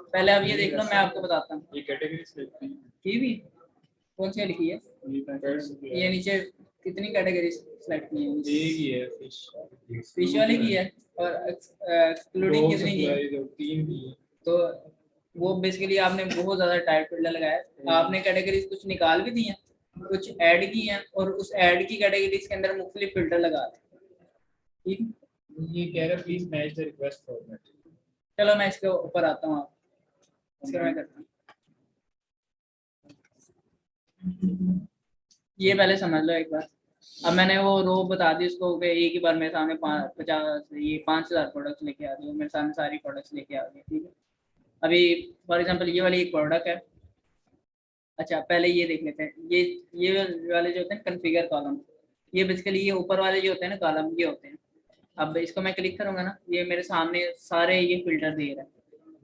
पहले आप ये देख लो, मैं आपको बताता हूँ। ये कैटेगरी सिलेक्ट की भी कौन सी लिखी है, ये नीचे कितनी कैटेगरी सेलेक्ट की है, एक ही है फिश फिश वाली की है, और एक्सक्लूडिंग कितनी की है, 3 भी है। तो वो बेसिकली आपने बहुत ज्यादा टाइट फिल्टर लगाया है। आपने कैटेगरीज कुछ निकाल भी दी हैं, कुछ ऐड की हैं, और उस ऐड की कैटेगरीज के अंदर मुख्तलिफ फिल्टर लगा दें। ठीक, ये कह रहा please match the request format. चलो मैं इसके ऊपर आता हूँ, आप इसका मैं करता हूँ। ये पहले समझ लो एक बार। अब मैंने वो रो बता दी उसको कि एक ही बार मेरे सामने 5000 प्रोडक्ट्स लेके आ गए, मेरे सामने सारी प्रोडक्ट्स लेके आ गए। ठीक है, अभी फॉर एग्जांपल ये वाली एक प्रोडक्ट है। अच्छा, पहले ये देख लेते हैं, ये वाले जो होते हैं कॉन्फ़िगर कॉलम, ये बेसिकली ये ऊपर वाले जो होते हैं ना कॉलम, ये होते हैं। अब इसको मैं क्लिक करूंगा ना, ये मेरे सामने सारे ये फिल्टर दे रहा है।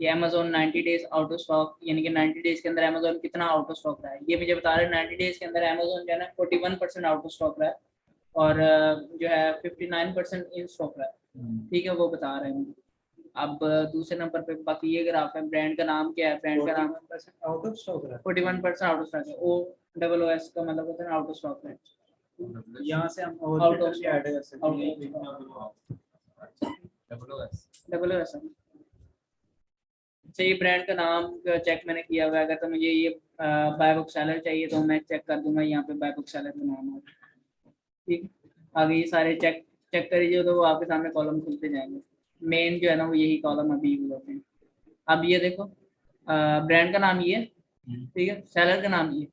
ये Amazon 90 days out of stock, यानी कि 90 डेज के अंदर अमेजोन कितना आउट ऑफ स्टॉक रहा है, ये मुझे बता रहे हैं 90 डेज के अंदर अमेजोन जो है ना 41% आउट ऑफ स्टॉक रहा है, और जो है 59% इन स्टॉक रहा है। ठीक है, वो बता रहे हैं मुझे। अब दूसरे नंबर पे बाकी ये ग्राफ है, ब्रांड का नाम क्या है, ब्रांड का नाम आउट ऑफ स्टॉक रहा 41% आउट ऑफ स्टॉक है, OOS का मतलब होता है आउट ऑफ स्टॉक है। है। यहाँ से हम और Out of फिल्टर ऐड कर सकते WOS चाहिए, ब्रांड का नाम चेक मैंने किया हुआ है। अगर तो मुझे ये बाय बुक सेलर चाहिए तो मैं चेक कर दूंगा, यहाँ पे बाय बुक सेलर का नाम है। ठीक, आगे ये सारे चेक चेक करिए तो वो आपके सामने कॉलम खुलते जाएंगे। मेन जो है ना वो यही कॉलम अभी यूज होते हैं। अब ये देखो, ब्रांड का नाम ये है, ठीक है, सेलर का नाम ये,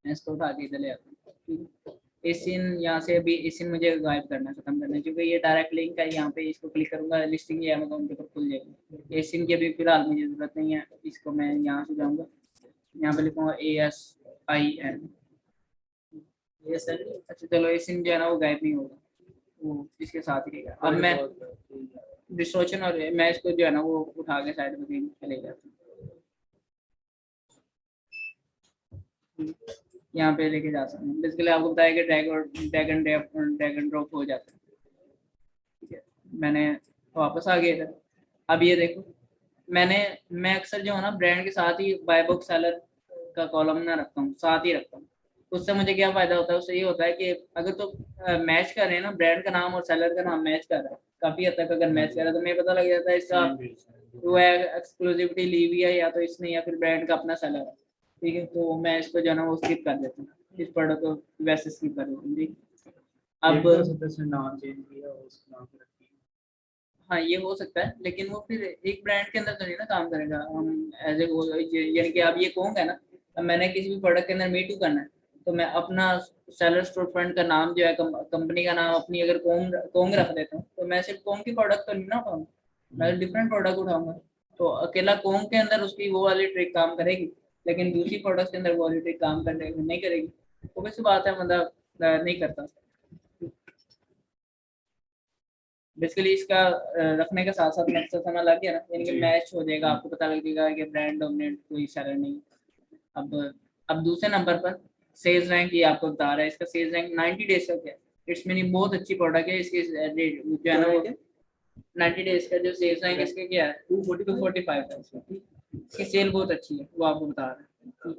मैं इसको उठा के इधर ले आता हूँ, ठीक है। एसिन यहाँ से अभी एसिन मुझे गायब करना, खत्म करना है, क्योंकि ये डायरेक्ट लिंक है, यहाँ पे इसको क्लिक करूंगा लिस्टिंग ये अमेज़न के ऊपर खुल जाएगी। एसिन की अभी फिलहाल मुझे जरूरत नहीं है, इसको मैं यहाँ से जाऊँगा, यहाँ पे लिखूंगा ASIN। अच्छा चलो, एसिन जो है ना वो गायब नहीं होगा, वो इसके साथ ही रहेगा। अब मैं डिस्ट्रक्शन और मैं इसको जो है ना वो उठा के साइड में कहीं चले जाता हूँ, यहाँ पे लेके जा सकते हैं। बेसिकली आपको बताया कि ड्रैग एंड ड्रॉप हो जाता है, ठीक है। मैंने वापस आ गया इधर। अब ये देखो, मैं अक्सर जो है ना ब्रांड के साथ ही बाय बुक सेलर का कॉलम ना रखता हूँ, साथ ही रखता हूँ। उससे मुझे क्या फायदा होता है, उससे ये होता है कि अगर तो मैच कर रहे हैं ना, ब्रांड का नाम और सेलर का नाम मैच कर रहा है, काफी हद तक अगर मैच कर रहा है तो मुझे पता लग जाता है इसका वो है एक्सक्लूसिविटी ली हुई है या तो इसने, या फिर ब्रांड का अपना सेलर है, ठीक है। तो मैं इसको जो है ना वो स्किप कर देता हूँ, इस प्रोडक्ट को वैसे स्किप कर देता हूँ जी। अब नाम चेंज किया उस नाम पे रखी। हाँ ये हो सकता है, लेकिन वो फिर एक ब्रांड के अंदर तो नहीं ना काम करेगा। हम एज ए, यानी कि आप ये कहोगे ना, अब मैंने किसी भी प्रोडक्ट के अंदर मी टू करना है, तो मैं अपना सेलर स्टोर फ्रंट का नाम जो है, कंपनी का नाम अपनी अगर कोंग रख देता हूँ, तो मैं सिर्फ कोंग की प्रोडक्ट तो नहीं ना उठाऊंगा, मैं डिफरेंट प्रोडक्ट उठाऊंगा। तो अकेला कोंग के अंदर उसकी वो वाली ट्रिक काम करेगी, लेकिन दूसरी प्रोडक्ट के अंदर वो वाली ट्रिक काम करने नहीं करेगी। तो वैसी बात है, मतलब नहीं करता। बेसिकली इसका रखने के साथ साथ मकसद समझ लग गया ना, यानी कि मैच हो जाएगा, आपको पता लग जाएगा कि ब्रांड डोमिनेट कोई सेलर नहीं। अब अब दूसरे नंबर पर सेल्स रैंक, ये आपको बता रहा है, इसका सेल्स रैंक 90 डेज का क्या, इट्स मीनिंग बहुत अच्छी प्रोडक्ट है। इसकी जो है ना वो 90 डेज का जो सेल्स रैंक इसका क्या है, 245 है, इसकी सेल बहुत अच्छी है, वो आपको बता रहा है।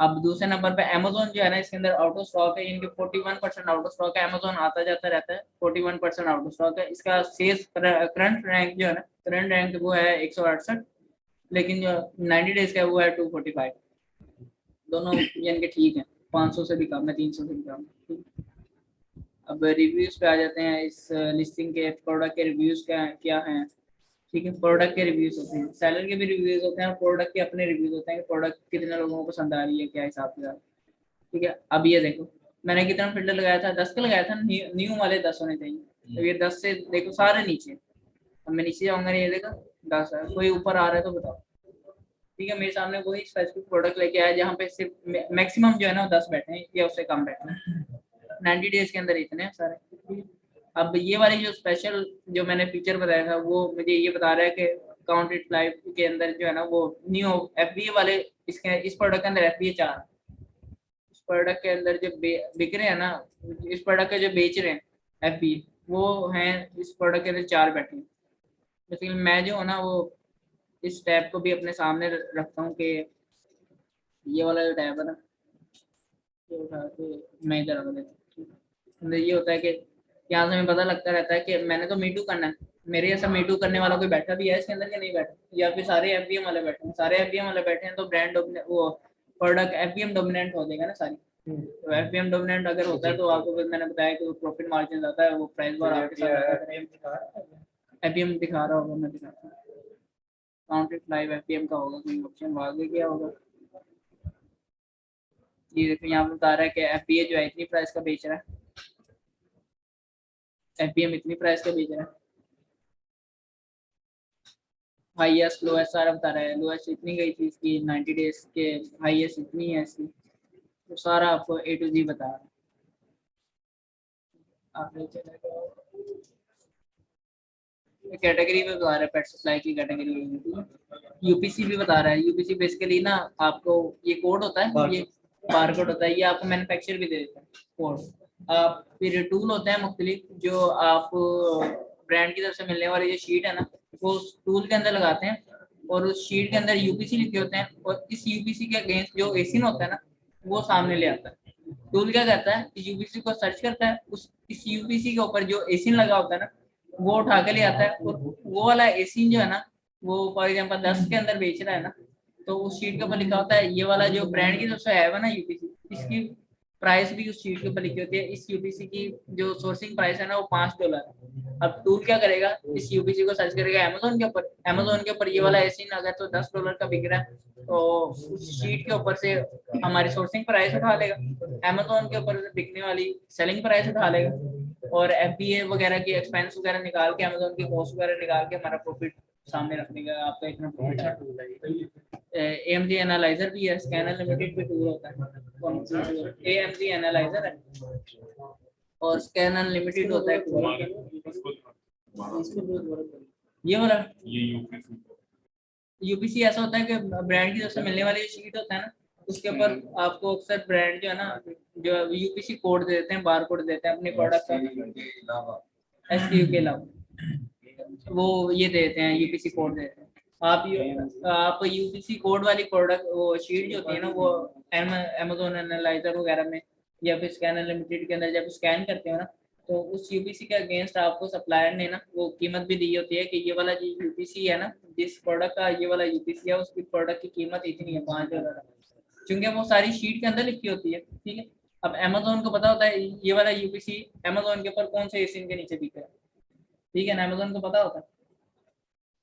अब दूसरे नंबर पे अमेजोन जो है ना, इसके अंदर आउट ऑफ स्टॉक है, इनके 41% आउट ऑफ स्टॉक है। अमेजोन आता जाता रहता है, 41% आउट ऑफ स्टॉक है इसका। सेल्स करंट रैंक जो है ना, करंट रैंक वो है 168, लेकिन जो 90 डेज का है वो है 245। दोनों यानी कि ठीक है, 500 से भी कम है, 300 से भी कम है। अब रिव्यूज पे आ जाते हैं, इस लिस्टिंग के प्रोडक्ट के रिव्यूज क्या हैं, ठीक है। प्रोडक्ट के रिव्यूज होते हैं, सेलर के भी रिव्यूज होते हैं, और प्रोडक्ट के अपने रिव्यूज होते हैं कि प्रोडक्ट कितने लोगों को पसंद आ रही है, क्या हिसाब से, ठीक है। अब ये देखो, मैंने कितना फिल्टर लगाया था, 10 का लगाया था, न्यू वाले 10 होने चाहिए। तो ये 10 से देखो सारे नीचे। अब मैं नीचे जाऊंगा, ये देखो 10 है, कोई ऊपर आ रहा है तो बताओ, ठीक है। मेरे सामने वही स्पेसिफिक प्रोडक्ट लेके आया जहाँ पे सिर्फ मैक्सिमम जो है ना 10 बैठे हैं या उससे कम बैठे हैं, 90 डेज के अंदर इतने सारे। अब ये वाली जो स्पेशल जो मैंने फीचर बताया था, वो मुझे ये बता रहा है कि काउंटेड लाइफ के अंदर जो है ना वो न्यू FBA वाले, इसके इस प्रोडक्ट के अंदर FBA 4, इस प्रोडक्ट के अंदर जो बिक रहे हैं ना, इस प्रोडक्ट के जो बेच रहे हैं FBA, वो हैं इस प्रोडक्ट के अंदर 4 बैठे हैं। लेकिन मैं जो है ना वो इस टैब को भी अपने सामने रखता हूँ कि ये वाला जो टैब है ना, ये उठा के मैं इधर रख देता हूँ। अंदर ये होता है कि यहाँ से हमें पता लगता रहता है कि मैंने तो मीटू करना है, मेरे ऐसा मीटू करने वाला कोई बैठा भी है इसके अंदर कि नहीं बैठा, या फिर सारे FBM वाले बैठे हैं। सारे FBM वाले बैठे हैं तो ब्रांड वो प्रोडक्ट FBM डोमिनेंट हो जाएगा ना सारी। तो FBM डोमिनेंट अगर होता है तो आपको मैंने बताया कि प्रॉफिट मार्जिन आता है, वो प्राइस बार आपके साथ FBM दिखा रहा होगा, मैं दिखाता हूँ। काउंटेड लाइव FBM का होगा कोई ऑप्शन, आगे क्या होगा, ये देखो यहाँ पे बता रहा है कि FBA जो है इतनी प्राइस का बेच रहा है, FBM इतनी प्राइस का बेच रहा है। हाईएस्ट लोएस्ट सारा बता रहा है, लोएस्ट इतनी गई थी इसकी 90 डेज के, हाईएस्ट इतनी है इसकी, तो सारा आपको A to Z बता रहा है। आगे चलेगा, कैटेगरी में बता रहा है, पेट सप्लाई की कैटेगरी। यूपीसी भी बता रहा है, यूपीसी बेसिकली ना आपको ये कोड होता है, ये बार कोड होता है, ये आपको मैन्युफैक्चर भी दे देता है कोड। आप फिर टूल होते हैं मुख्तलिफ, जो आप ब्रांड की तरफ से मिलने वाली जो शीट है ना, वो उस टूल के अंदर लगाते हैं, और उस शीट के अंदर यूपीसी लिखे होते हैं, और इस यूपीसी के अगेंस्ट जो एसिन होता है ना, वो सामने ले आता है। टूल क्या करता है, यूपीसी को सर्च करता है, उस इस यूपीसी के ऊपर जो एसिन लगा होता है ना, वो उठा के ले आता है, और वो वाला एसिन जो है ना, वो फॉर एग्जांपल 10 के अंदर बेच रहा है ना, तो उस शीट के ऊपर लिखा होता है ये वाला जो ब्रांड की तरफ से आया हुआ ना यूपीसी, इसकी प्राइस भी उस शीट के ऊपर लिखी होती है। इस यूपीसी की जो सोर्सिंग प्राइस है ना वो $5 है। अब टूल क्या करेगा, इस यूपीसी को सर्च करेगा अमेजोन के ऊपर, अमेजोन के ऊपर ये वाला एसिन अगर तो $10 का बिक रहा है तो उस शीट के ऊपर से हमारी सोर्सिंग प्राइस उठा लेगा, अमेजोन के ऊपर बिकने वाली सेलिंग प्राइस उठा लेगा, और एफबीए वगैरह की एक्सपेंस वगैरह निकाल के अमेजोन की कॉस्ट वगैरह निकाल के हमारा प्रॉफिट सामने रख देगा, आपका इतना प्रॉफिट है। AMG एनालाइजर भी है, स्कैन अनलिमिटेड भी टूल होता है, AMG एनालाइजर है और स्कैन अनलिमिटेड होता है tool। ये वाला ये यूपीसी यूपीसी ऐसा होता है कि ब्रांड की तरफ से मिलने वाली शीट होता है ना, उसके ऊपर आपको अक्सर ब्रांड जो है ना जो यूपीसी कोड दे देते हैं, बार कोड देते हैं अपने प्रोडक्ट का, SKU के अलावा वो ये दे देते हैं, यूपीसी कोड देते हैं। आप यूपीसी कोड वाली प्रोडक्ट वो शीट जो होती है ना वो अमेजोन एनालाइजर वगैरह में या फिर स्कैन अनलिमिटेड के अंदर जब स्कैन करते हो ना तो उस यूपीसी के अगेंस्ट आपको सप्लायर ने ना वो कीमत भी दी होती है कि ये वाला जो यूपीसी है ना, जिस प्रोडक्ट का ये वाला यूपीसी है उसकी प्रोडक्ट की कीमत इतनी है $5, क्योंकि वो सारी शीट के अंदर लिखी होती है। ठीक है, अब अमेजोन को पता होता है ये वाला यूपीसी अमेजोन के ऊपर कौन से एसिन के नीचे बिक रहा है, ठीक है ना, अमेजोन को पता होता है।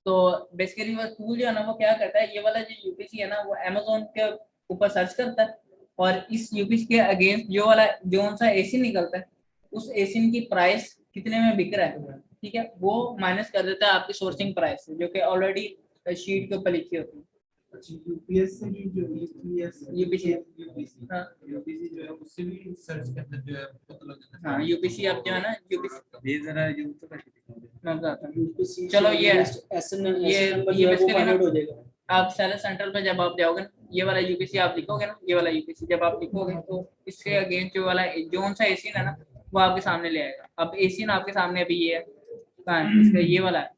तो बेसिकली वो टूल जो है ना वो क्या करता है, ये वाला जो यूपीसी है ना वो अमेजोन के ऊपर सर्च करता है और इस यूपीसी के अगेंस्ट जो वाला जो सा एसिन निकलता है उस एसिन की प्राइस कितने में बिक रहा है, ठीक है, वो माइनस कर देता है आपकी सोर्सिंग प्राइस से जो कि ऑलरेडी शीट के ऊपर लिखी होती है। यूपीएस से भी जो यूपीसी हाँ यूपीसी जो है उससे भी सर्च करते जो है पता लग जाता है। हाँ यूपीसी अब जो है ना यूपीसी ये जरा यूज तो करके मैं बताता हूँ। यूपीसी चलो ये एसएन ये नंबर जो है वो basically फाइंड ना आउट हो जाएगा। आप सेलर सेंट्रल पे जब आप जाओगे ना ये वाला यूपीसी आप लिखोगे ना, ये वाला यूपीसी जब आप लिखोगे तो इसके अगेंस्ट जो वाला जोन सा एसिन है ना वो आपके सामने ले आएगा। अब एसिन आपके सामने अभी ये है, कहाँ है इसका, ये वाला है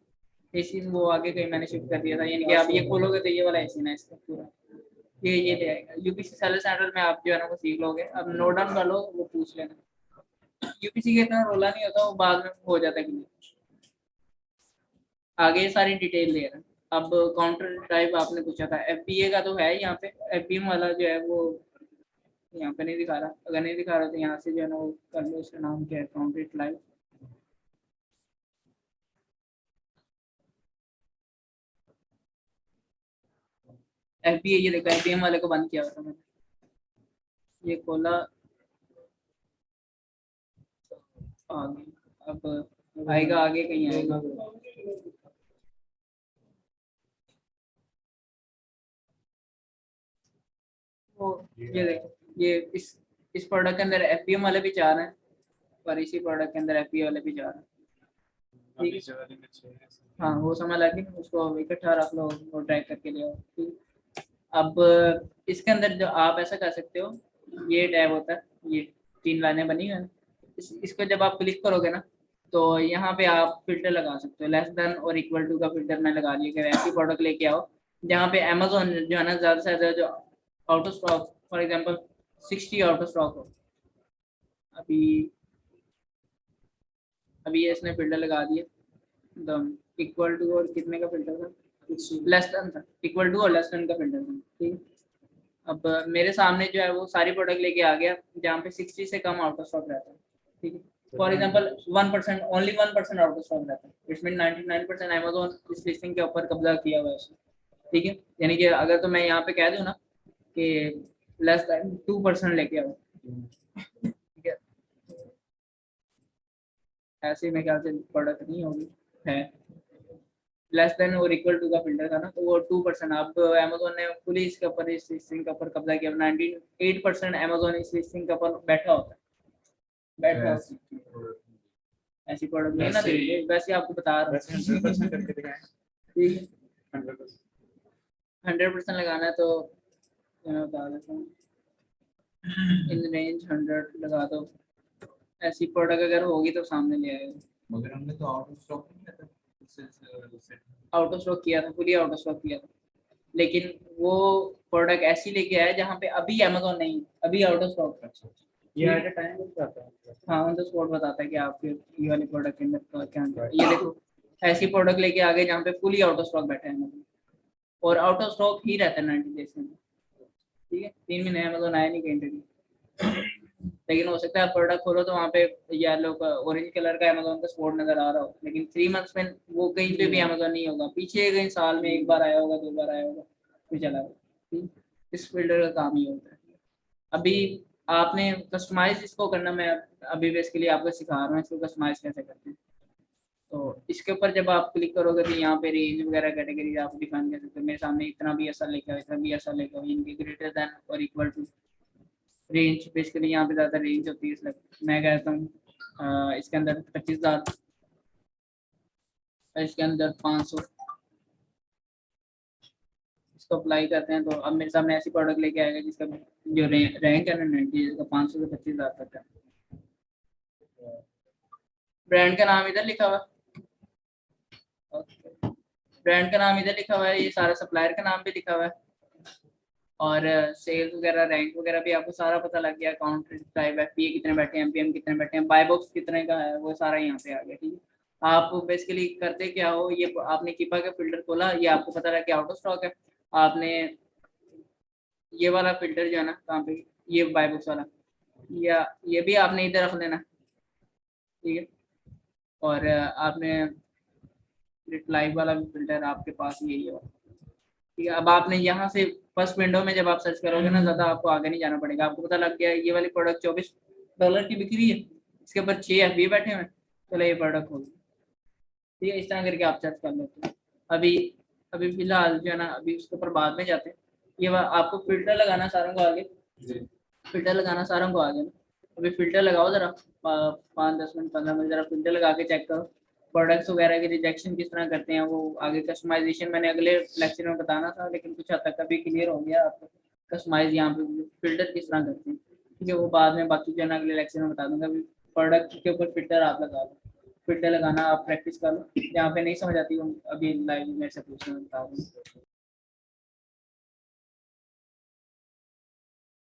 एसिन, वो आगे कहीं मैंने शिफ्ट कर दिया था, यानी कि आप ये खोलोगे तो ये वाला एसिन है इसका पूरा, ये ले आएगा। यूपीसी सेलर सेंट्रल में आप जो है ना वो सीख लोगे। अब नोट डाउन कर लो, वो पूछ लेना। यूपीसी का इतना रोला नहीं होता, वो बाद में हो जाता है कि आगे सारी डिटेल ले रहा है। अब काउंटर टाइप आपने पूछा था, एफबीए का तो है यहाँ पे, एफबीएम वाला जो है वो यहाँ पे नहीं दिखा रहा, अगर नहीं दिखा रहा तो यहाँ से जो है ना वो कर लो, उसका नाम क्या है, काउंटर लाइव। एफबीए ये देखो, एफबीएम वाले को बंद किया हुआ था मैंने, ये खोला आगे, अब आएगा आगे कहीं आएगा। वो ये देखो, ये इस प्रोडक्ट के अंदर एफबीएम वाले भी 4 हैं और इसी प्रोडक्ट के अंदर एफबीए वाले भी 4 हैं। हाँ वो समझ लगी, उसको इकट्ठा रख लो और ट्रैक करके ले आओ। ठीक, अब इसके अंदर जो आप ऐसा कर सकते हो, ये टैब होता है, ये 3 लाइनें बनी हुई हैं, इसको जब आप क्लिक करोगे ना तो यहाँ पे आप फिल्टर लगा सकते हो, लेस देन और इक्वल टू का फिल्टर मैं लगा लिया कि ऐसी प्रोडक्ट लेके आओ जहाँ पे अमेजोन जो है ना ज़्यादा से ज़्यादा जो out of stock, for example 60 out of stock हो। अभी ये इसने फिल्टर लगा दिया, इक्वल टू और कितने का फिल्टर था, लेस देन था, इक्वल टू और लेस देन का फिल्टर था। ठीक, अब मेरे सामने जो है वो सारी प्रोडक्ट लेके आ गया जहाँ पे 60 से कम आउट ऑफ स्टॉक रहता है। ठीक है, for example 1%, only 1% out of stock रहता है, इट्स मीन 99% अमेजोन इस लिस्टिंग के ऊपर कब्जा किया हुआ है उसने। ठीक है, यानी कि अगर तो मैं यहाँ पे कह दूँ ना कि लेस देन 2% लेके आओ, ठीक है, ऐसे में ख्याल से प्रोडक्ट नहीं होगी, है लेस देन और इक्वल टू का फिल्टर था ना तो वो 2%। अब अमेजोन ने फुली इसके ऊपर, इस लिस्टिंग के ऊपर कब्जा किया, 98% अमेजोन इस लिस्टिंग के ऊपर बैठा होता है, बैठा होता है। ऐसी प्रोडक्ट नहीं ना देंगे, वैसे आपको बता रहा हूँ। 100% करके दिखाएं, ठीक है, 100%। 100% लगाना है तो मैं बता देता हूँ, इन रेंज 100 लगा दो, ऐसी प्रोडक्ट अगर होगी तो सामने ले आएगा। मगर हमने तो आउट ऑफ स्टॉक नहीं किया था, उससे आउट ऑफ स्टॉक किया था, फुली आउट ऑफ स्टॉक किया था, लेकिन वो प्रोडक्ट ऐसी लेके आया जहाँ पे अभी अमेजोन नहीं, अभी आउट ऑफ स्टॉक है। ये एट अ टाइम बताता है। हाँ ऑन द स्पॉट बताता है कि आपके ये वाले प्रोडक्ट के अंदर क्या है। ये देखो ऐसी प्रोडक्ट लेके आ गए जहाँ पे फुली आउट ऑफ स्टॉक बैठा है अमेजोन, और आउट ऑफ स्टॉक ही रहता है 90 डेज में। ठीक है, 3 महीने अमेजोन आया नहीं कहीं पे भी। लेकिन हो सकता है आप प्रोडक्ट खोलो तो वहाँ पे येलो का ऑरेंज कलर का अमेजोन का स्पोर्ट नजर आ रहा हो, लेकिन 3 मंथ्स में वो कहीं पे भी अमेजोन नहीं होगा, पीछे कहीं साल में एक बार आया होगा, 2 बार आया होगा, फिर चला गया। इस फिल्टर का काम ही होता है। अभी आपने कस्टमाइज इसको करना, मैं अभी बेसिकली आपको सिखा रहा हूँ इसको कस्टमाइज कैसे करते हैं। तो इसके ऊपर जब आप क्लिक करोगे तो यहाँ पे रेंज वगैरह कैटेगरी आप डिफाइन कर सकते हो। मेरे सामने इतना भी ऐसा लिखा है, इतना भी ऐसा लिखा है, इनके ग्रेटर देन और इक्वल टू रेंज। बेसिकली यहाँ पे ज़्यादा रेंज होती है, इसलिए मैं कहता हूँ इसके अंदर 25,000, इसके अंदर 500, इसको अप्लाई करते हैं तो अब मेरे सामने ऐसी प्रोडक्ट लेके आएगा जिसका जो रैंक है ना 90, जिसका 500 से 25,000 तक है। ब्रांड का नाम इधर लिखा हुआ है, ब्रांड का नाम इधर लिखा हुआ है, ये सारा सप्लायर का नाम भी लिखा हुआ है, और सेल्स वगैरह रैंक वगैरह भी आपको सारा पता लग गया। अकाउंट टाइप एफपीए कितने बैठे हैं, एमपीएम कितने बैठे हैं, बाय बॉक्स कितने का है, वो सारा यहाँ पे आ गया। ठीक है, आप बेसिकली करते क्या हो, ये आपने कीपा का फिल्टर खोला, ये आपको पता लगा कि आउट ऑफ स्टॉक है, आपने ये वाला फिल्टर जो है ना कहाँ पे, ये बाय बॉक्स वाला, या ये भी आपने इधर रख लेना। ठीक है, और आपने रिप्लाई वाला भी फिल्टर आपके पास यही है। ठीक है, अब आपने यहाँ से फर्स्ट विंडो में जब आप सर्च करोगे ना, ज़्यादा आपको आगे नहीं जाना पड़ेगा, आपको पता लग गया ये वाली प्रोडक्ट $24 की बिक रही है, इसके ऊपर 6 एफबी बैठे हुए हैं, चलो ये प्रोडक्ट होगी। ठीक है, इस तरह करके आप सर्च कर लेते हैं। अभी अभी फिलहाल जो है ना, अभी उसके ऊपर बाद में जाते हैं। ये आपको फिल्टर लगाना सारों को आगे, फिल्टर लगाना सारों को आगे ना, अभी फिल्टर लगाओ जरा 5-10 मिनट 15 मिनट, जरा फिल्टर लगा के चेक करो प्रोडक्ट्स वगैरह की रिजेक्शन किस तरह करते हैं वो। आगे कस्टमाइजेशन मैंने अगले लेक्चर में बताना था, लेकिन कुछ हद तक अभी क्लियर हो गया आपको कस्टमाइज यहाँ पे फिल्टर किस तरह करते हैं। ठीक है, वो बाद में बाकी जो है ना अगले लेक्चर में बता दूंगा। अभी प्रोडक्ट के ऊपर फिल्टर आप लगा लो, फिल्टर लगाना आप प्रैक्टिस कर लो, यहाँ पे नहीं समझ आती अभी लाइव मेरे से पूछना बता दूँ।